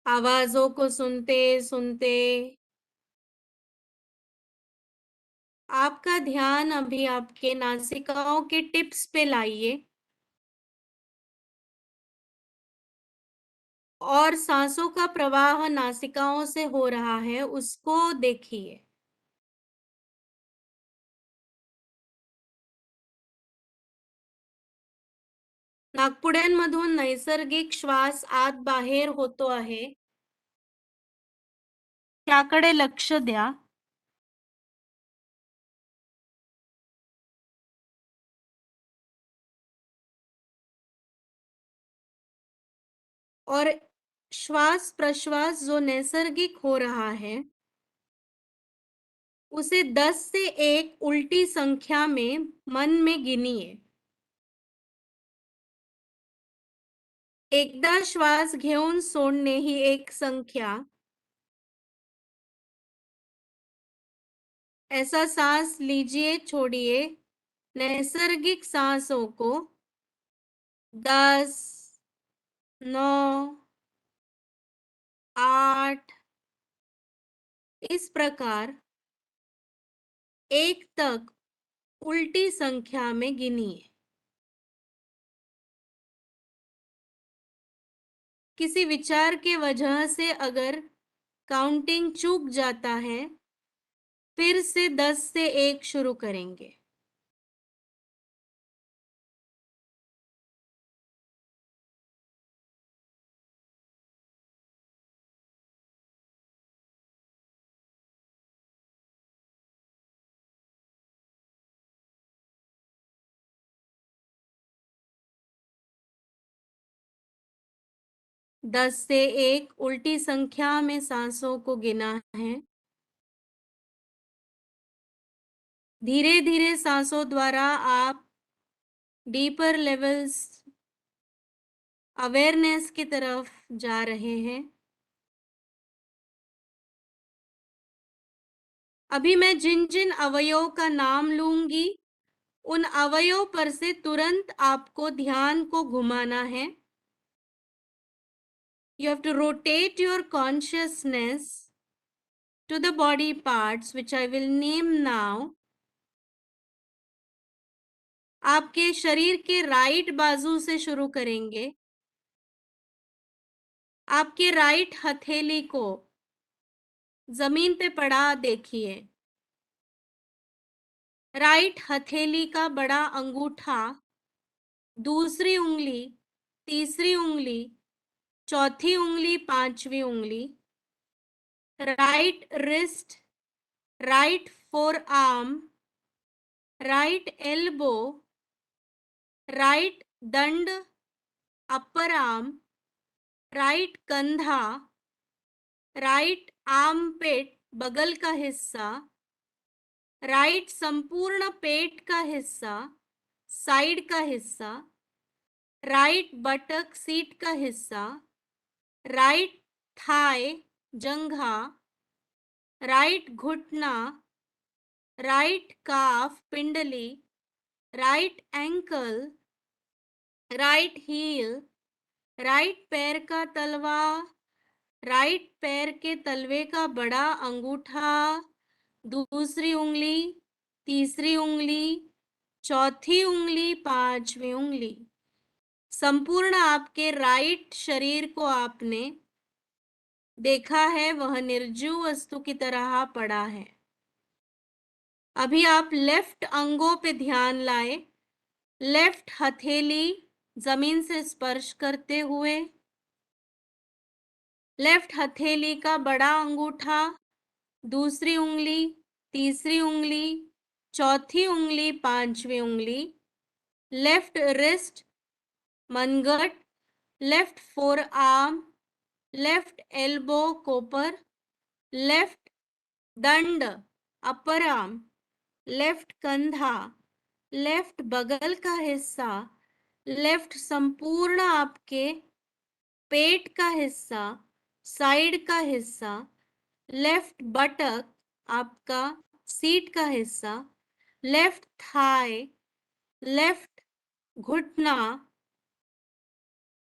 आवाजों को सुनते सुनते आपका ध्यान अभी आपके नासिकाओं के टिप्स पे लाइए और सांसों का प्रवाह नासिकाओं से हो रहा है उसको देखिए। नाकपुड्यांमधून नैसर्गिक श्वास आत बाहेर होतो आहे, त्याकडे लक्ष द्या। और श्वास प्रश्वास जो नैसर्गिक हो रहा है उसे 10 से 1 उल्टी संख्या में मन में गिनिए। एकदा श्वास घेऊन सोडणे ही एक संख्या, ऐसा सांस लीजिए, छोड़िए। नैसर्गिक सांसों को 10, 9, 8 इस प्रकार 1 तक उल्टी संख्या में गिनिए। किसी विचार के वजह से अगर काउंटिंग चूक जाता है, फिर से 10 से 1 शुरू करेंगे। दस से 1 उल्टी संख्या में सांसों को गिना है। धीरे धीरे सांसों द्वारा आप डीपर लेवल्स अवेयरनेस की तरफ जा रहे हैं। अभी मैं जिन जिन अवयवों का नाम लूंगी, उन अवयव पर से तुरंत आपको ध्यान को घुमाना है। You have to rotate your consciousness to the body parts which I will name now. आपके शरीर के राइट बाजू से शुरू करेंगे। आपके राइट हथेली को जमीन पे पड़ा देखिए। राइट हथेली का बड़ा अंगूठा, दूसरी उंगली, तीसरी उंगली, चौथी उंगली, पांचवी उंगली, right wrist, right four arm, right elbow, right दंड, अपर आर्म, राइट कंधा, राइट आर्मपिट बगल का हिस्सा, राइट संपूर्ण पेट का हिस्सा, साइड का हिस्सा, राइट बटक सीट का हिस्सा, राइट थाई जंघा, राइट घुटना, राइट काफ पिंडली, right ankle, right heel, right पैर का तलवा, राइट पैर के तलवे का बड़ा अंगूठा, दूसरी उंगली, तीसरी उंगली, चौथी उंगली, पांचवी उंगली। संपूर्ण आपके राइट शरीर को आपने देखा है, वह निर्जीव वस्तु की तरह पड़ा है। अभी आप लेफ्ट अंगों पे ध्यान लाए। लेफ्ट हथेली जमीन से स्पर्श करते हुए, लेफ्ट हथेली का बड़ा अंगूठा, दूसरी उंगली, तीसरी उंगली, चौथी उंगली, पांचवी उंगली, लेफ्ट रिस्ट, मनगट, left forearm, left elbow कोपर, लेफ्ट दंड अपर आर्म, लेफ्ट कंधा, लेफ्ट बगल का हिस्सा, लेफ्ट संपूर्ण आपके पेट का हिस्सा, साइड का हिस्सा, लेफ्ट बटक आपका सीट का हिस्सा, लेफ्ट थाई, लेफ्ट घुटना,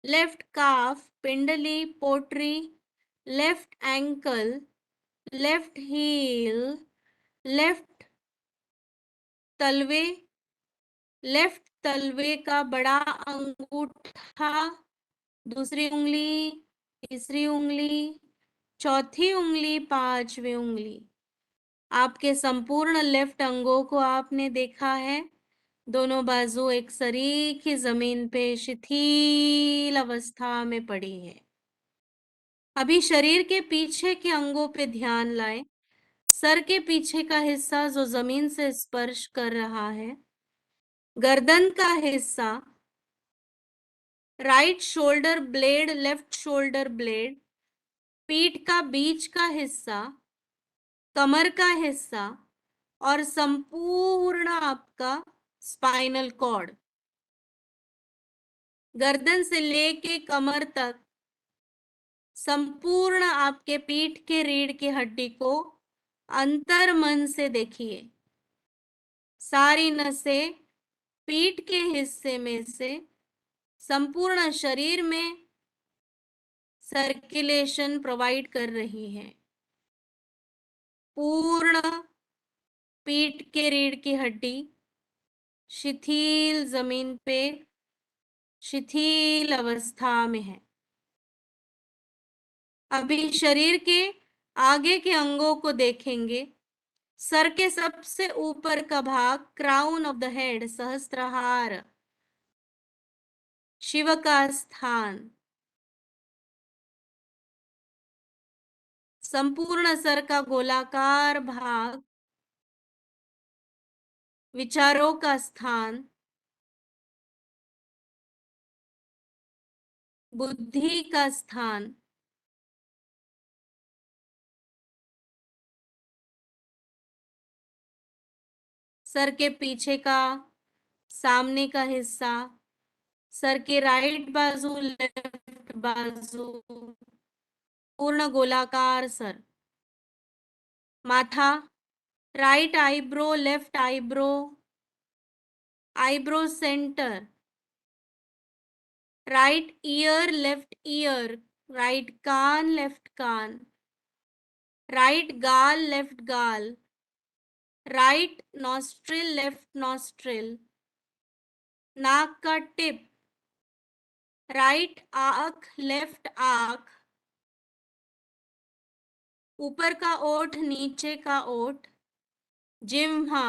लेफ्ट काफ पिंडली पोटरी, left ankle, left heel, left तलवे, लेफ्ट तलवे का बड़ा अंगूठा, दूसरी उंगली, तीसरी उंगली, चौथी उंगली, पांचवी उंगली। आपके संपूर्ण लेफ्ट अंगों को आपने देखा है। दोनों बाजू एक सरीखी जमीन पे शिथिल अवस्था में पड़ी है। अभी शरीर के पीछे के अंगों पे ध्यान लाएं। सर के पीछे का हिस्सा जो जमीन से स्पर्श कर रहा है, गर्दन का हिस्सा, right shoulder blade, left shoulder blade, पीठ का बीच का हिस्सा, कमर का हिस्सा और संपूर्ण आपका स्पाइनल कॉर्ड, गर्दन से लेके कमर तक संपूर्ण आपके पीठ के रीढ़ की हड्डी को अंतर मन से देखिए। सारी नसें पीठ के हिस्से में से संपूर्ण शरीर में सर्कुलेशन प्रोवाइड कर रही है। पूर्ण पीठ के रीढ़ की हड्डी शिथिल जमीन पे शिथिल अवस्था में है। अभी शरीर के आगे के अंगों को देखेंगे। सर के सबसे ऊपर का भाग क्राउन ऑफ द हेड, सहस्त्रहार, शिव का स्थान। संपूर्ण सर का गोलाकार भाग विचारों का स्थान, बुद्धि का स्थान। सर के पीछे का, सामने का हिस्सा, सर के राइट बाजू, लेफ्ट बाजू, पूर्ण गोलाकार सर। माथा, right eyebrow, left eyebrow, eyebrow centre, right ear, left ear, right कान, लेफ्ट कान, राइट गाल, लेफ्ट गाल, राइट नॉस्ट्रिल, लेफ्ट नॉस्ट्रिल, नाक का टिप, राइट आंख, लेफ्ट आंख, ऊपर का ओठ, नीचे का ओठ, जिह्वा,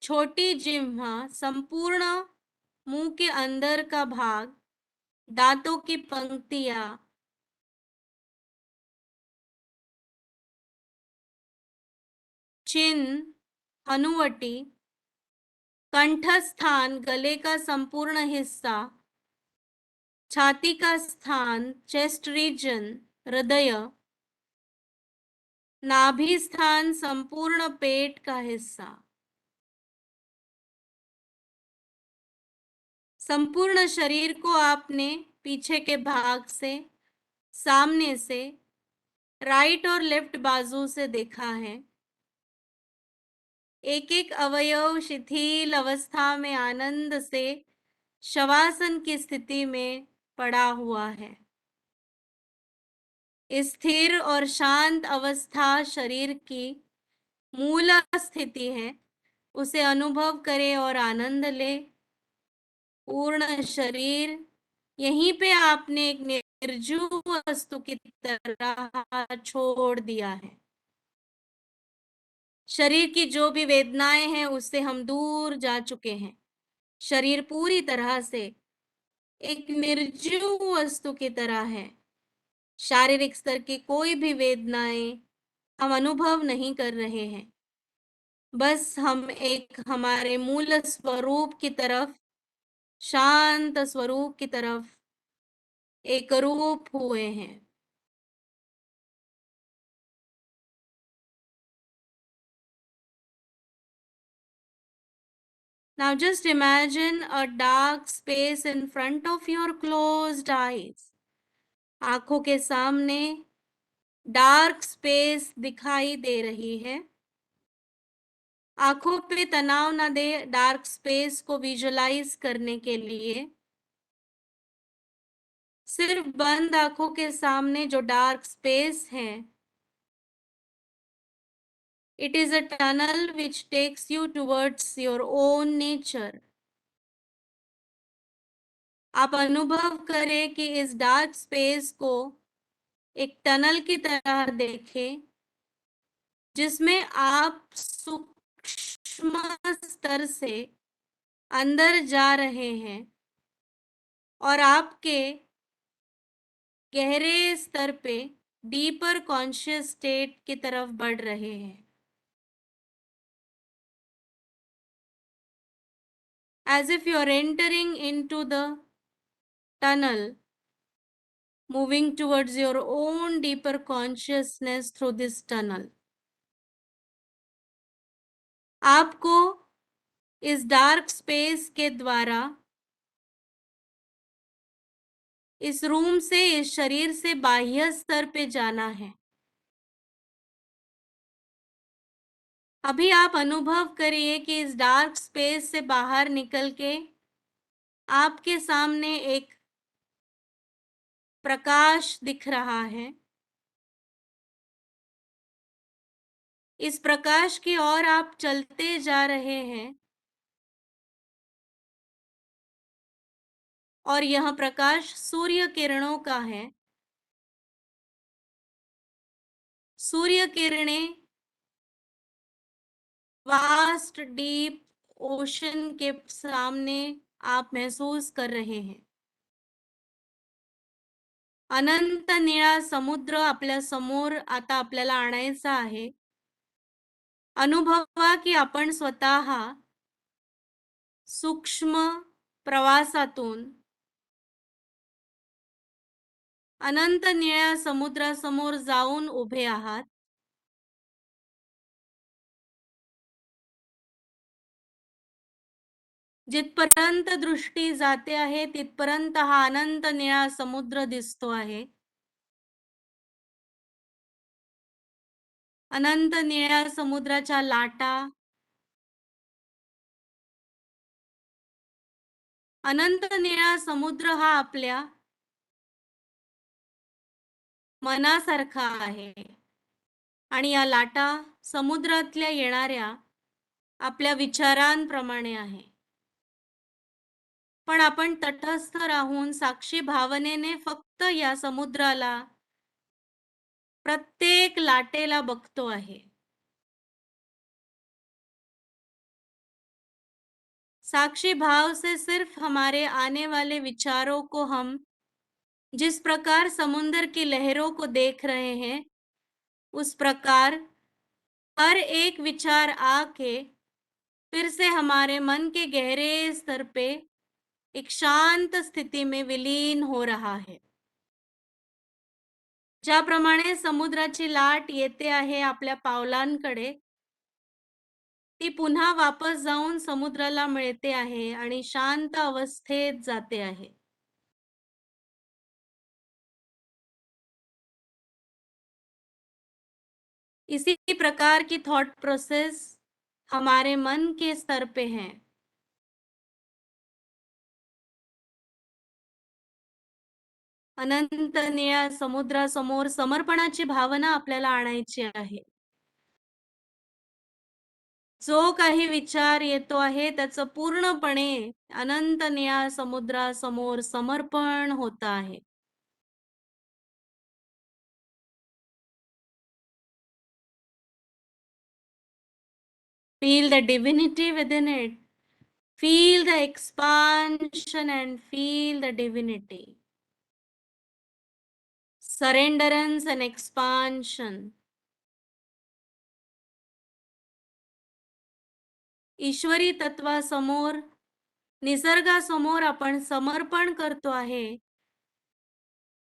छोटी जिह्वा, संपूर्ण मुंह के अंदर का भाग, दांतों की पंक्तियां, चिन्ह, हनुवटी, कंठस्थान, गले का संपूर्ण हिस्सा, छाती का स्थान, चेस्ट रीजन, हृदय, नाभि स्थान, संपूर्ण पेट का हिस्सा। संपूर्ण शरीर को आपने पीछे के भाग से, सामने से, राइट और लेफ्ट बाजू से देखा है। एक एक अवयव शिथिल अवस्था में आनंद से शवासन की स्थिति में पड़ा हुआ है। स्थिर और शांत अवस्था शरीर की मूल स्थिति है, उसे अनुभव करें और आनंद ले। पूर्ण शरीर, यहीं पे आपने एक निर्जीव वस्तु की तरह छोड़ दिया है। शरीर की जो भी वेदनाएं हैं उससे हम दूर जा चुके हैं। शरीर पूरी तरह से एक निर्जीव वस्तु की तरह है। शारीरिक स्तर की कोई भी वेदनाएं हम अनुभव नहीं कर रहे हैं। बस हम एक हमारे मूल स्वरूप की तरफ, शांत स्वरूप की तरफ एक रूप हुए हैं। Now just imagine a dark space in front of your closed eyes. आंखों के सामने डार्क स्पेस दिखाई दे रही है। आंखों पे तनाव ना दे डार्क स्पेस को विजुलाइज करने के लिए। सिर्फ बंद आंखों के सामने जो डार्क स्पेस है, it is a tunnel which takes you towards your own nature. आप अनुभव करें कि इस डार्क स्पेस को एक टनल की तरह देखें, जिसमें आप सूक्ष्म स्तर से अंदर जा रहे हैं और आपके गहरे स्तर पे डीपर कॉन्शियस स्टेट की तरफ बढ़ रहे हैं। As if you are entering into the tunnel, moving towards your own deeper consciousness through this tunnel. आपको इस डार्क स्पेस के द्वारा इस रूम से, इस शरीर से बाह्य स्तर पे जाना है। अभी आप अनुभव करिए कि इस डार्क स्पेस से बाहर निकल के आपके सामने एक प्रकाश दिख रहा है। इस प्रकाश की ओर आप चलते जा रहे हैं और यह प्रकाश सूर्य किरणों का है। सूर्यकिरणे वास्ट डीप ओशन के सामने आप महसूस कर रहे हैं. अनंत निळा समुद्र आपल्या समोर आता आपल्याला आणायचा आहे. अनुभवा की आपण स्वतः सूक्ष्म प्रवासातून अनंत निळ्या समुद्रासमोर जाऊन उभे आहात. जिथपर्यंत दृष्टी जाते आहे तिथपर्यंत हा अनंत निळा समुद्र दिसतो आहे. अनंत निळ्या समुद्राच्या लाटा, अनंत निळा समुद्र हा आपल्या मनासारखा आहे आणि या लाटा समुद्रातल्या येणाऱ्या आपल्या विचारांप्रमाणे आहे. पण आपण तटस्थ राहून साक्षी भावनेने फक्त या समुद्राला, प्रत्येक लाटेला बघतो आहे. साक्षी भाव से सिर्फ हमारे आने वाले विचारों को हम जिस प्रकार समुद्र की लहरों को देख रहे हैं, उस प्रकार हर एक विचार आके फिर से हमारे मन के गहरे स्तर पे एक शांत स्थिति में विलीन हो रहा है. ज्याप्रमाणे समुद्राची लाट येते आहे आपल्या पावलांकडे, ती पुन्हा वापस जाऊन समुद्राला मिळते आहे आणि शांत अवस्थेत जाते आहे. इसी प्रकार की थॉट प्रोसेस हमारे मन के स्तर पे है. अनंत निळ्या समुद्रासमोर समर्पणाची भावना आपल्याला आणायची आहे. जो काही विचार येतो आहे त्याचं पूर्णपणे अनंत निळ्या समुद्रासमोर समर्पण होत आहे. Feel the divinity within it. Feel the expansion and feel the divinity. Surrenderance and expansion. ईश्वरी तत्वासमोर, निसर्गासमोर आपण समर्पण करतो आहे,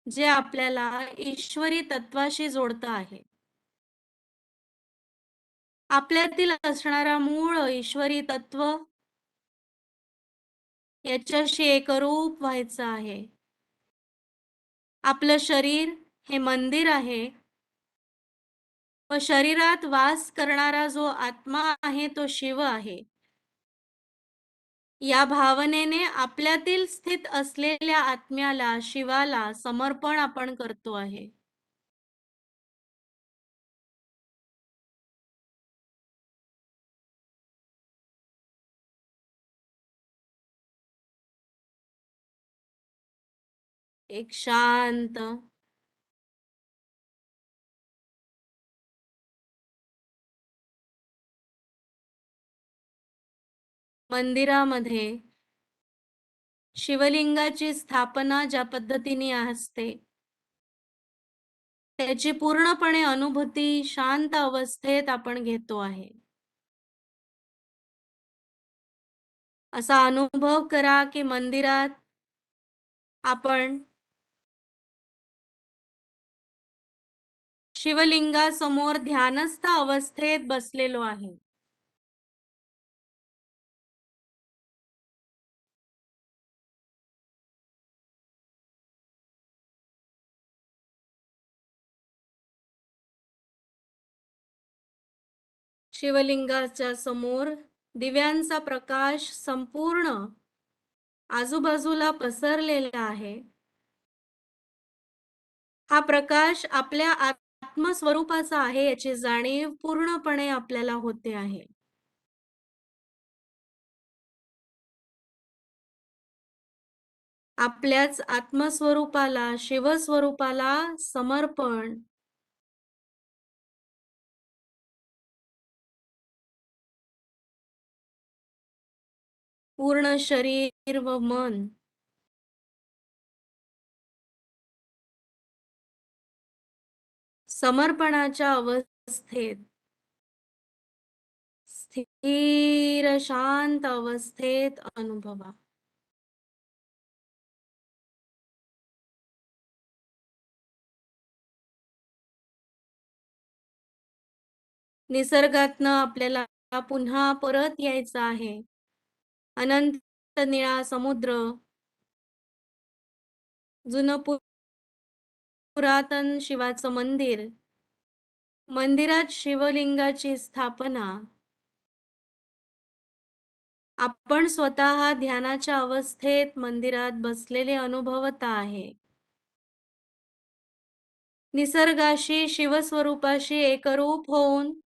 जे आपल्याला ईश्वरी तत्वाशी जोडतं आहे. आपल्यातील असणारा मूळ ईश्वरी तत्व याच्याशी एकरूप व्हायचं आहे. आपलं शरीर हे मंदिर आहे व शरीरात वास करणारा जो आत्मा आहे तो शिव आहे. या भावनेने आपल्यातील स्थित असलेल्या आत्म्याला, शिवाला समर्पण आपण करतो आहे. एक शांत मंदिरामध्ये शिवलिंगाची स्थापना ज्या पद्धतीने असते, त्याची पूर्णपणे अनुभूती शांत अवस्थेत आपण घेतो आहे. असा अनुभव करा की मंदिरात आपण शिवलिंगासमोर ध्यानस्थ अवस्थेत बसलेलो आहे. शिवलिंगाच्या समोर दिव्यांचा प्रकाश संपूर्ण आजूबाजूला पसरलेला आहे. हा प्रकाश आपल्या आत्मस्वरूपाचा आहे याची जाणीव पूर्णपणे आपल्याला होते आहे. आपल्याच आत्मस्वरूपाला, शिवस्वरूपाला समर्पण पूर्ण शरीर व मन समर्पणाच्या अवस्थेत स्थिर शांत अवस्थेत अनुभवा. निसर्गातनं आपल्याला पुन्हा परत यायचं आहे. अनंत निळा समुद्र, जुनं पुरातन शिवाचं मंदिर, मंदिरात शिवलिंगाची स्थापना, आपण स्वतः ध्यानाच्या अवस्थेत मंदिरात बसलेले अनुभवत आहे. निसर्गाशी शिवस्वरूपाशी एकरूप होऊन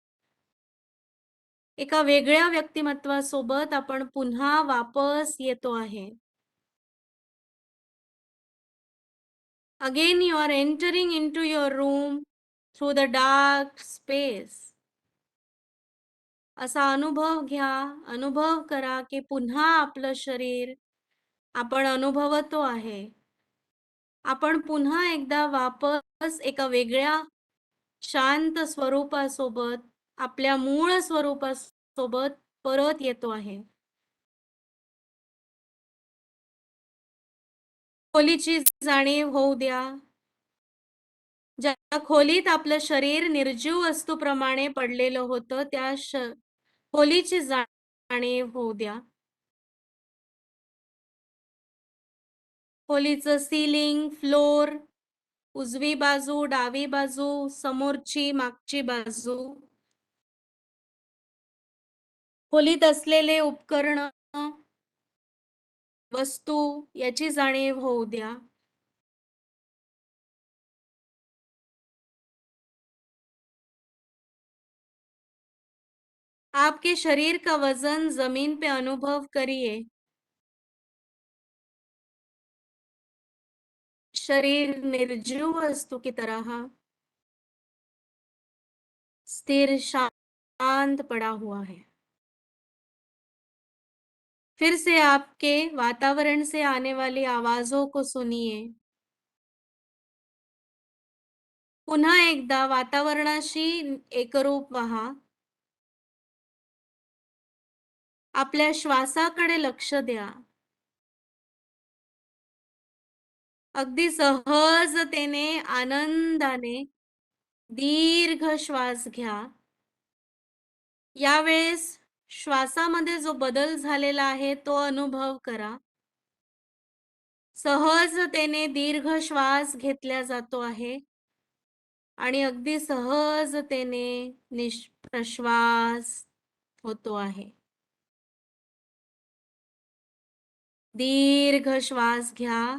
एका वेगळ्या व्यक्तिमत्वासोबत आपण पुन्हा वापस येतो आहे. Again you are entering into your room through the dark space. असा अनुभव घ्या, अनुभव करा की पुन्हा आपलं शरीर आपण अनुभवतो आहे. आपण पुन्हा एकदा वापस एका वेगळ्या शांत स्वरूपासोबत, आपल्या मूळ स्वरूपासोबत परत येतो आहे. खोलीची जाणीव होऊ द्या. ज्या खोलीत आपलं शरीर निर्जीव वस्तूप्रमाणे पडलेलं होतं, त्या खोलीची जाणीव होऊ द्या. खोलीचं सीलिंग, फ्लोर, उजवी बाजू, डावी बाजू, समोरची, मागची बाजू, खोलीत असलेले उपकरण, वस्तू याची जाणीव होऊ द्या. आपके शरीर का वजन जमीन पे अनुभव करिए. शरीर निर्जीव वस्तु की तरह स्थिर शांत पड़ा हुआ है. फिर से आपके वातावरण से आने वाली आवाजों को सुनिए. पुन्हा एकदा वातावरणाशी एकरूप व्हा. आपल्या श्वासाकडे लक्ष द्या. अगदी सहजतेने आनंदाने दीर्घ श्वास घ्या. यावेळेस श्वासामध्ये जो बदल झालेला आहे तो अनुभव करा. सहजतेने दीर्घ श्वास घेतला जातो आहे आणि अगदी सहजतेने प्रश्वास होतो आहे. दीर्घ श्वास घ्या.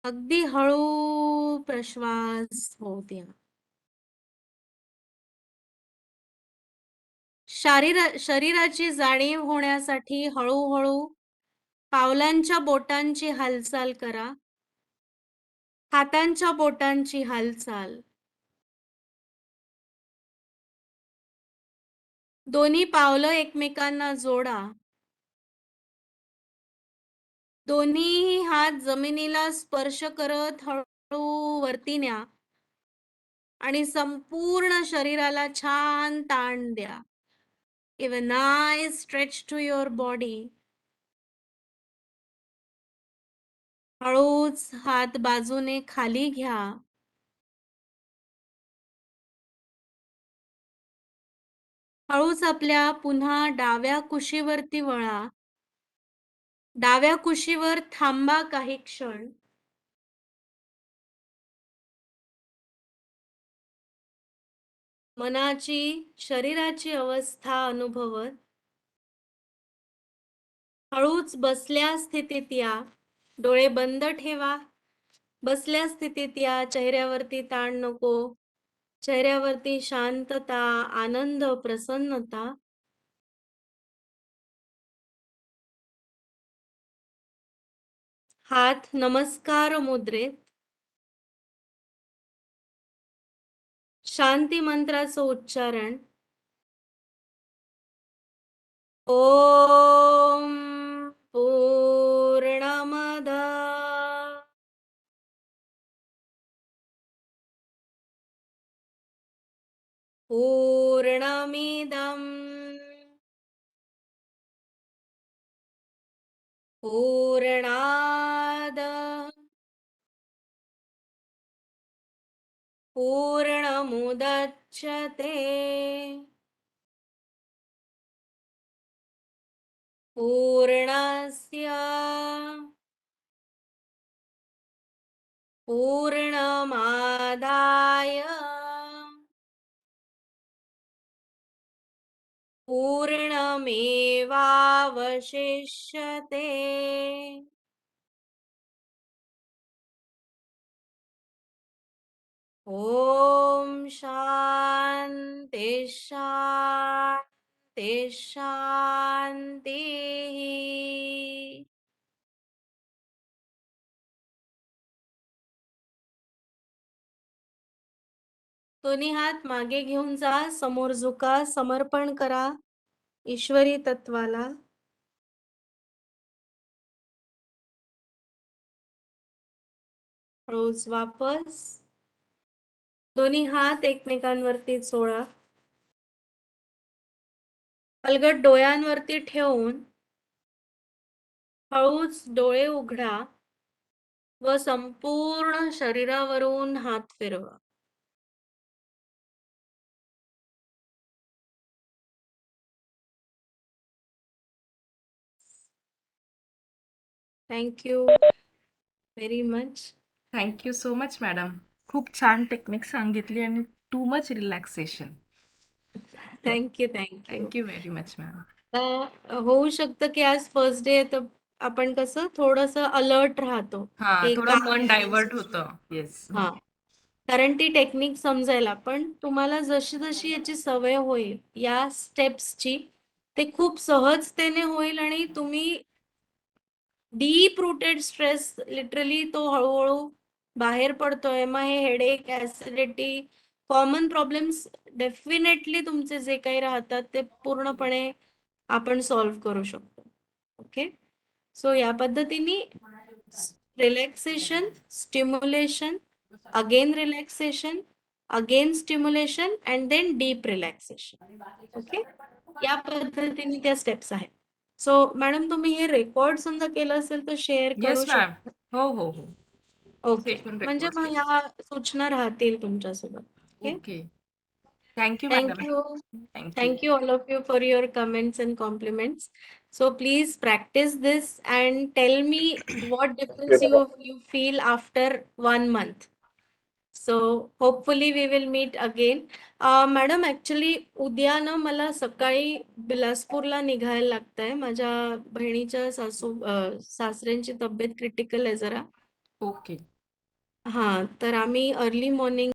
अगदी हळू प्रश्वास होऊ द्या. शरीराची जाणीव होण्यासाठी हळूहळू पावलांच्या बोटांची हालचाल करा. हातांच्या बोटांची हालचाल. दोन्ही पावलं एकमेकांना जोडा. दोन्ही हात जमिनीला स्पर्श करत हळू वरती न्या आणि संपूर्ण शरीराला छान ताण द्या. Give a nice stretch to your body. हळूच हात बाजूने खाली घ्या. हळूच आपल्या पुन्हा डाव्या कुशीवरती वळा. डाव्या कुशीवर थांबा काही क्षण. मनाची, शरीराची अवस्था अनुभवत हळूच बसल्या स्थितीत या. डोळे बंद ठेवा. बसल्या स्थितीत या. चेहऱ्यावरती ताण नको. चेहऱ्यावरती शांतता, आनंद, प्रसन्नता. हात नमस्कार मुद्रेत. शांती मंत्राचं उच्चारण. ॐ पूर्णमद पूर्णमिदं पूर्णाद पूर्णमुदच्यते पूर्णस्य पूर्णमादाय पूर्णमेवावशिष्यते ॐ शान्ति शान्ति शान्तिः दोन्ही हात मागे घेऊन जा, समोर झुका, समर्पण करा ईश्वरी तत्वाला. रोज वापस दोन्ही हात एकमेकांवरती चोळा. अलगद डोळ्यांवरती ठेवून हळूच डोळे उघडा व संपूर्ण शरीरावरून हात फिरवा. Thank you very much. Thank you so much madam. खूप छान टेक्निक सांगितली आणि too much relaxation. Thank you thank you. Thank you very much ma'am. होऊ शकतं की आज फर्स्ट डे तर आपण कसं थोडंसं अलर्ट राहतो. हा, एक थोडं मन काम डायव्हर्ट होतं. येस. हा, कारण ती टेक्निक समजायला, पण तुम्हाला जशी जशी याची सवय होईल या स्टेप्सची, ते खूप सहजतेने होईल आणि तुम्ही डीप रूटेड स्ट्रेस लिटरली तो हळूहळू बाहेर पडतोय. मग हे headache, acidity, common problems definitely तुमचे जे काही राहतात ते पूर्णपणे आपण सॉल्व्ह करू शकतो. ओके, सो या पद्धतीने relaxation, stimulation, again relaxation, again stimulation and then deep relaxation. Okay, या पद्धतीने त्या स्टेप्स आहेत. सो मॅडम, तुम्ही हे रेकॉर्ड समजा केलं असेल तर शेअर करू येस मॅम. शकता. हो हो हो. ओके, सेशन म्हणजे रेकॉर्ड. मग या सूचना राहतील तुमच्यासोबत. Okay, okay. Thank you thank madam. you. Thank you. Thank you all of you for your comments and compliments. So please practice this and tell me what difference you feel after 1 month. So hopefully we will meet again. Madam actually उद्या ना मला सकाळी बिलासपूरला निघायला लागतंय. माझ्या बहिणीच्या सासऱ्यांची तब्येत critical आहे जरा. ओके. हां, तर आम्ही अर्ली मॉर्निंग